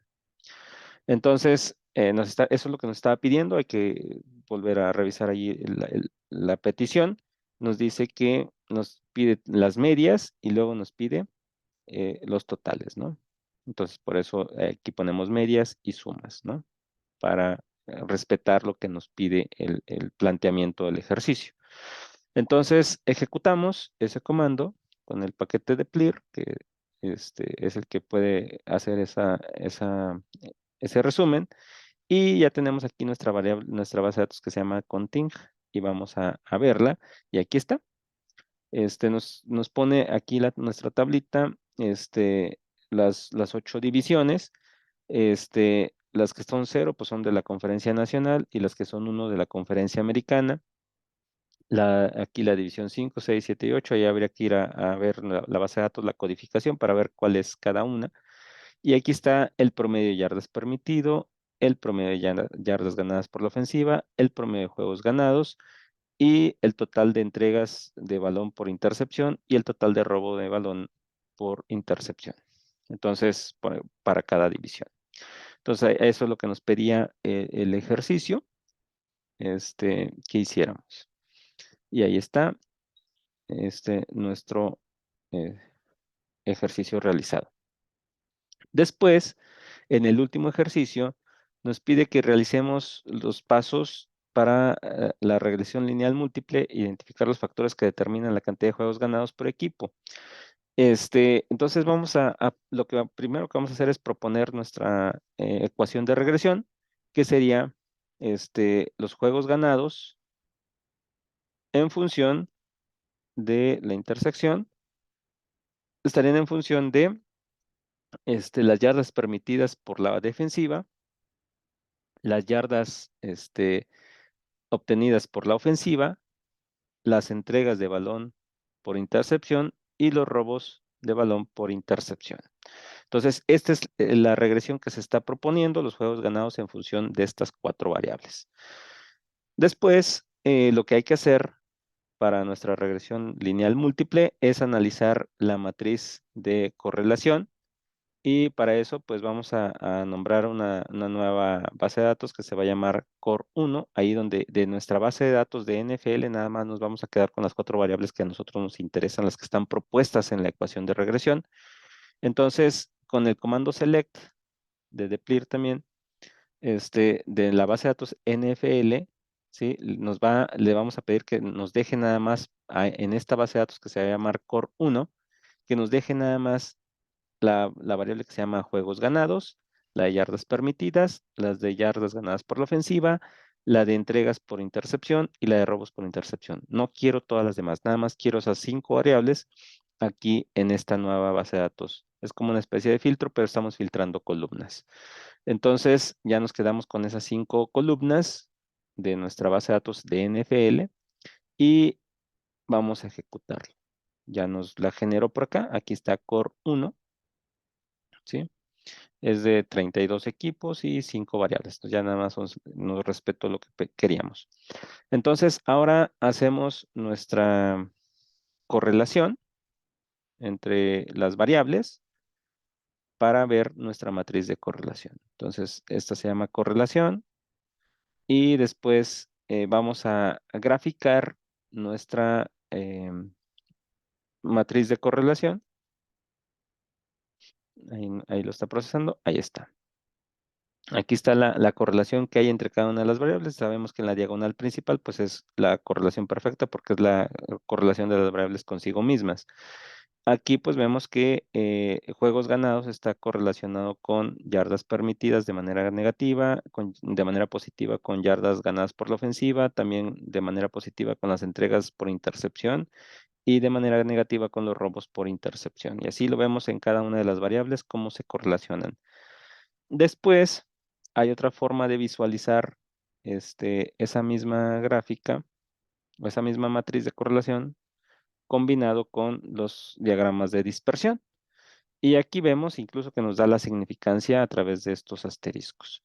Entonces, eso es lo que nos estaba pidiendo. Hay que volver a revisar ahí la petición. Nos dice que nos pide las medias y luego nos pide los totales, ¿no? Entonces, por eso aquí ponemos medias y sumas, ¿no? Para respetar lo que nos pide el planteamiento del ejercicio. Entonces, ejecutamos ese comando con el paquete de clear, que es el que puede hacer ese resumen, y ya tenemos aquí nuestra variable, nuestra base de datos que se llama conting, y vamos a verla, y aquí está. Nos pone aquí nuestra tablita, las 8 divisiones, las que son 0, pues son de la conferencia nacional, y las que son 1 de la conferencia americana. Aquí la división 5, 6, 7 y 8, ahí habría que ir a ver la base de datos, la codificación, para ver cuál es cada una. Y aquí está el promedio de yardas permitido, el promedio de yardas ganadas por la ofensiva, el promedio de juegos ganados y el total de entregas de balón por intercepción y el total de robo de balón por intercepción. Entonces, para cada división. Entonces, eso es lo que nos pedía el ejercicio que hiciéramos. Y ahí está nuestro eh, ejercicio realizado. Después, en el último ejercicio, nos pide que realicemos los pasos para la regresión lineal múltiple, identificar los factores que determinan la cantidad de juegos ganados por equipo. Entonces lo que primero que vamos a hacer es proponer nuestra ecuación de regresión, que sería los juegos ganados en función de la intersección, estarían en función de las yardas permitidas por la defensiva, las yardas obtenidas por la ofensiva, las entregas de balón por intercepción y los robos de balón por intercepción. Entonces, esta es la regresión que se está proponiendo, los juegos ganados en función de estas 4 variables. Después, lo que hay que hacer para nuestra regresión lineal múltiple es analizar la matriz de correlación. Y para eso, pues vamos a nombrar una nueva base de datos que se va a llamar Core1, ahí donde de nuestra base de datos de NFL nada más nos vamos a quedar con las 4 variables que a nosotros nos interesan, las que están propuestas en la ecuación de regresión. Entonces, con el comando select de deplir también, de la base de datos NFL, ¿sí? Le vamos a pedir que nos deje nada más en esta base de datos que se va a llamar Core1, que nos deje nada más la variable que se llama juegos ganados, la de yardas permitidas, las de yardas ganadas por la ofensiva, la de entregas por intercepción y la de robos por intercepción. No quiero todas las demás, nada más quiero esas 5 variables aquí en esta nueva base de datos. Es como una especie de filtro, pero estamos filtrando columnas. Entonces, ya nos quedamos con esas 5 columnas de nuestra base de datos de NFL y vamos a ejecutarlo. Ya nos la generó por acá. Aquí está Core 1, ¿sí? Es de 32 equipos y 5 variables. Entonces ya nada más nos respetó lo que queríamos. Entonces, ahora hacemos nuestra correlación entre las variables para ver nuestra matriz de correlación. Entonces, esta se llama correlación y después vamos a graficar nuestra matriz de correlación. Ahí lo está procesando. Ahí está. Aquí está la correlación que hay entre cada una de las variables. Sabemos que en la diagonal principal, pues es la correlación perfecta porque es la correlación de las variables consigo mismas. Aquí pues vemos que juegos ganados está correlacionado con yardas permitidas de manera negativa, de manera positiva con yardas ganadas por la ofensiva, también de manera positiva con las entregas por intercepción y de manera negativa con los robos por intercepción. Y así lo vemos en cada una de las variables, cómo se correlacionan. Después, hay otra forma de visualizar esa misma gráfica o esa misma matriz de correlación combinado con los diagramas de dispersión. Y aquí vemos incluso que nos da la significancia a través de estos asteriscos.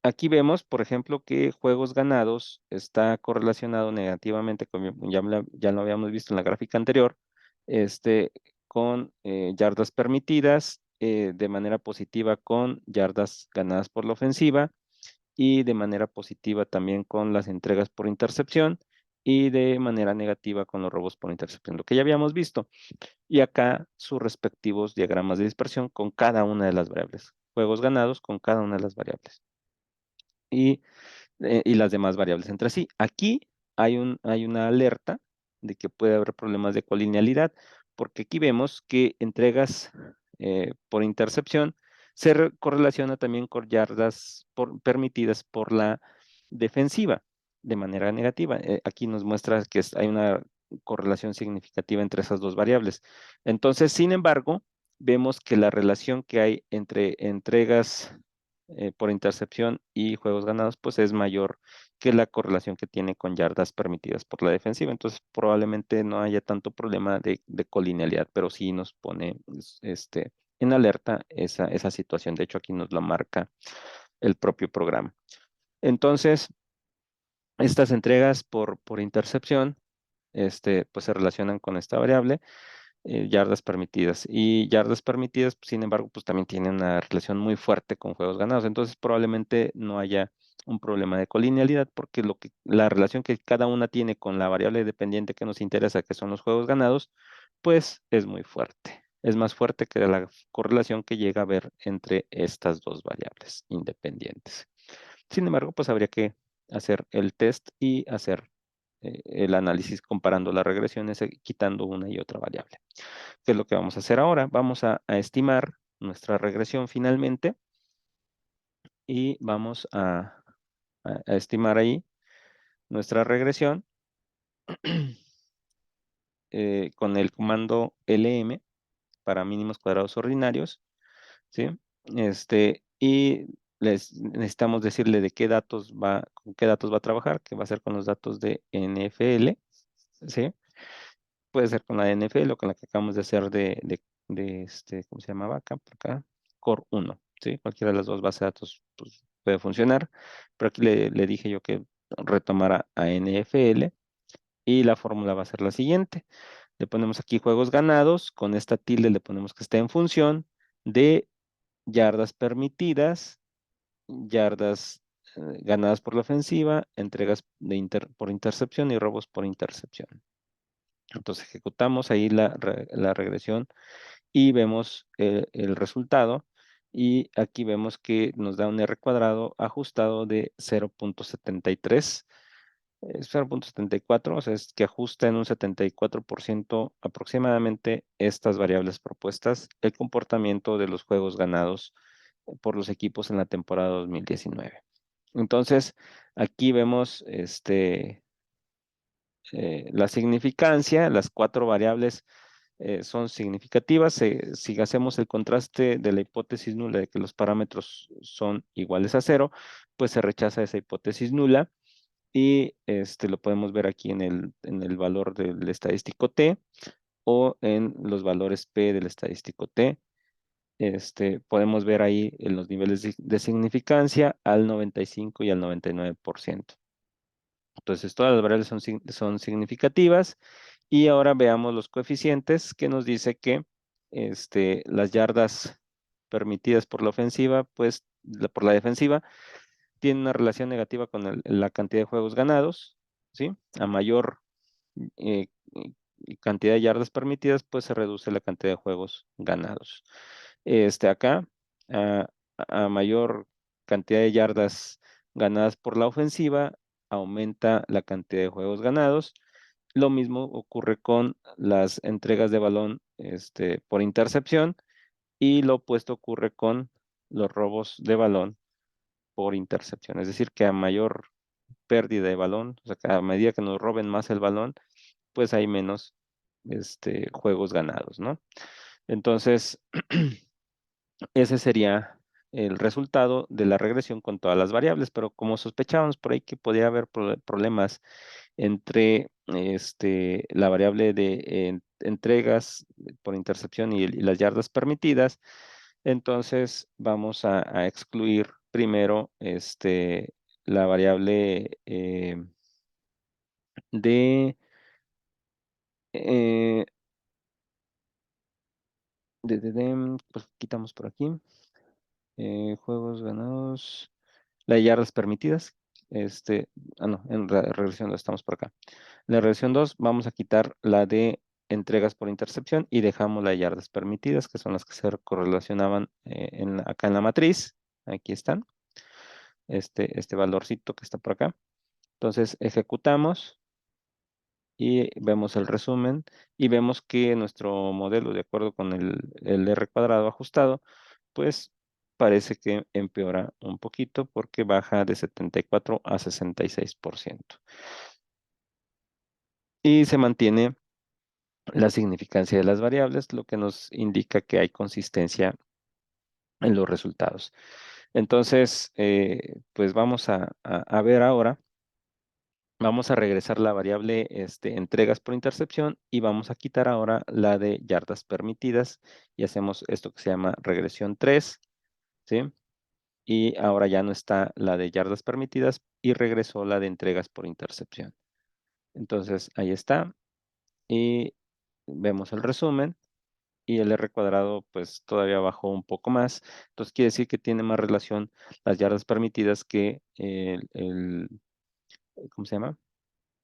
Aquí vemos, por ejemplo, que juegos ganados está correlacionado negativamente, ya lo habíamos visto en la gráfica anterior, con yardas permitidas, de manera positiva con yardas ganadas por la ofensiva y de manera positiva también con las entregas por intercepción y de manera negativa con los robos por intercepción, lo que ya habíamos visto. Y acá sus respectivos diagramas de dispersión con cada una de las variables. Juegos ganados con cada una de las variables. Y las demás variables entre sí. Aquí hay una alerta de que puede haber problemas de colinealidad, porque aquí vemos que entregas por intercepción correlaciona también con yardas permitidas por la defensiva de manera negativa. Aquí nos muestra que hay una correlación significativa entre esas dos variables. Entonces, sin embargo, vemos que la relación que hay entre entregas por intercepción y juegos ganados, pues es mayor que la correlación que tiene con yardas permitidas por la defensiva. Entonces, probablemente no haya tanto problema de colinealidad, pero sí nos pone en alerta esa situación. De hecho, aquí nos lo marca el propio programa. Entonces, estas entregas por intercepción, pues se relacionan con esta variable yardas permitidas. Y yardas permitidas, sin embargo, pues también tienen una relación muy fuerte con juegos ganados. Entonces, probablemente no haya un problema de colinealidad porque la relación que cada una tiene con la variable dependiente que nos interesa, que son los juegos ganados, pues es muy fuerte. Es más fuerte que la correlación que llega a haber entre estas dos variables independientes. Sin embargo, pues habría que hacer el test y hacer el análisis comparando las regresiones, quitando una y otra variable. ¿Qué es lo que vamos a hacer ahora? Vamos a estimar nuestra regresión finalmente y vamos a estimar ahí nuestra regresión con el comando LM para mínimos cuadrados ordinarios, ¿sí? Y necesitamos decirle de qué datos con qué datos va a trabajar, que va a ser con los datos de NFL, ¿sí? Puede ser con la NFL o con la que acabamos de hacer ¿cómo se llamaba acá? Por acá, Core 1, ¿sí? Cualquiera de las dos bases de datos pues, puede funcionar, pero aquí le dije yo que retomara a NFL y la fórmula va a ser la siguiente. Le ponemos aquí juegos ganados, con esta tilde le ponemos que está en función de yardas permitidas, yardas ganadas por la ofensiva, entregas por intercepción y robos por intercepción. Entonces ejecutamos ahí la regresión y vemos el resultado. Y aquí vemos que nos da un R cuadrado ajustado de 0.73, 0.74, o sea, es que ajusta en un 74% aproximadamente estas variables propuestas, el comportamiento de los juegos ganados por los equipos en la temporada 2019. Entonces, aquí vemos la significancia, las cuatro variables son significativas. Si hacemos el contraste de la hipótesis nula de que los parámetros son iguales a cero, pues se rechaza esa hipótesis nula y lo podemos ver aquí en el valor del estadístico T o en los valores P del estadístico T. Podemos ver ahí en los niveles de significancia al 95 y al 99%. Entonces, todas las variables son significativas. Y ahora veamos los coeficientes que nos dice que las yardas permitidas por la ofensiva, pues por la defensiva, tienen una relación negativa con la cantidad de juegos ganados, ¿sí? A mayor eh, cantidad de yardas permitidas, pues se reduce la cantidad de juegos ganados. Acá, a, a mayor cantidad de yardas ganadas por la ofensiva, aumenta la cantidad de juegos ganados. Lo mismo ocurre con las entregas de balón por intercepción y lo opuesto ocurre con los robos de balón por intercepción. Es decir, que a mayor pérdida de balón, o sea, que a medida que nos roben más el balón, pues hay menos juegos ganados, ¿no? Entonces, ese sería el resultado de la regresión con todas las variables, pero como sospechábamos por ahí que podía haber problemas entre la variable de entregas por intercepción y las yardas permitidas, entonces vamos a excluir primero la variable de, eh, pues quitamos por aquí, juegos ganados. La de yardas permitidas, no, en regresión 2 estamos por acá. En la regresión 2 vamos a quitar la de entregas por intercepción y dejamos la de yardas permitidas, que son las que se correlacionaban acá en la matriz. Aquí están, este valorcito que está por acá. Entonces ejecutamos y vemos el resumen y vemos que nuestro modelo, de acuerdo con el R cuadrado ajustado, pues parece que empeora un poquito porque baja de 74 a 66%. Y se mantiene la significancia de las variables, lo que nos indica que hay consistencia en los resultados. Entonces, pues vamos a ver ahora. Vamos a regresar la variable entregas por intercepción y vamos a quitar ahora la de yardas permitidas y hacemos esto que se llama regresión 3, ¿sí? Y ahora ya no está la de yardas permitidas y regresó la de entregas por intercepción. Entonces ahí está y vemos el resumen y el R cuadrado pues todavía bajó un poco más. Entonces quiere decir que tiene más relación las yardas permitidas que ¿cómo se llama?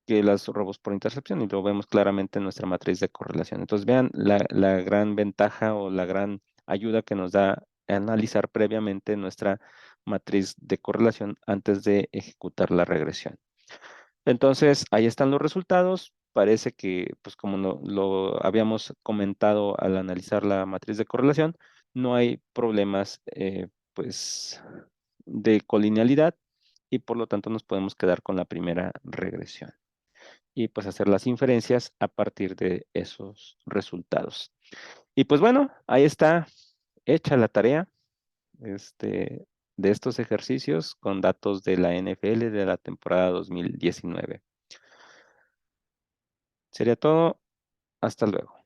Que los robos por intercepción y lo vemos claramente en nuestra matriz de correlación. Entonces vean la gran ventaja o la gran ayuda que nos da analizar previamente nuestra matriz de correlación antes de ejecutar la regresión. Entonces, ahí están los resultados. Parece que, pues como lo habíamos comentado al analizar la matriz de correlación, no hay problemas, pues, de colinealidad y por lo tanto nos podemos quedar con la primera regresión y pues hacer las inferencias a partir de esos resultados. Y pues bueno, ahí está hecha la tarea de estos ejercicios con datos de la NFL de la temporada 2019. Sería todo. Hasta luego.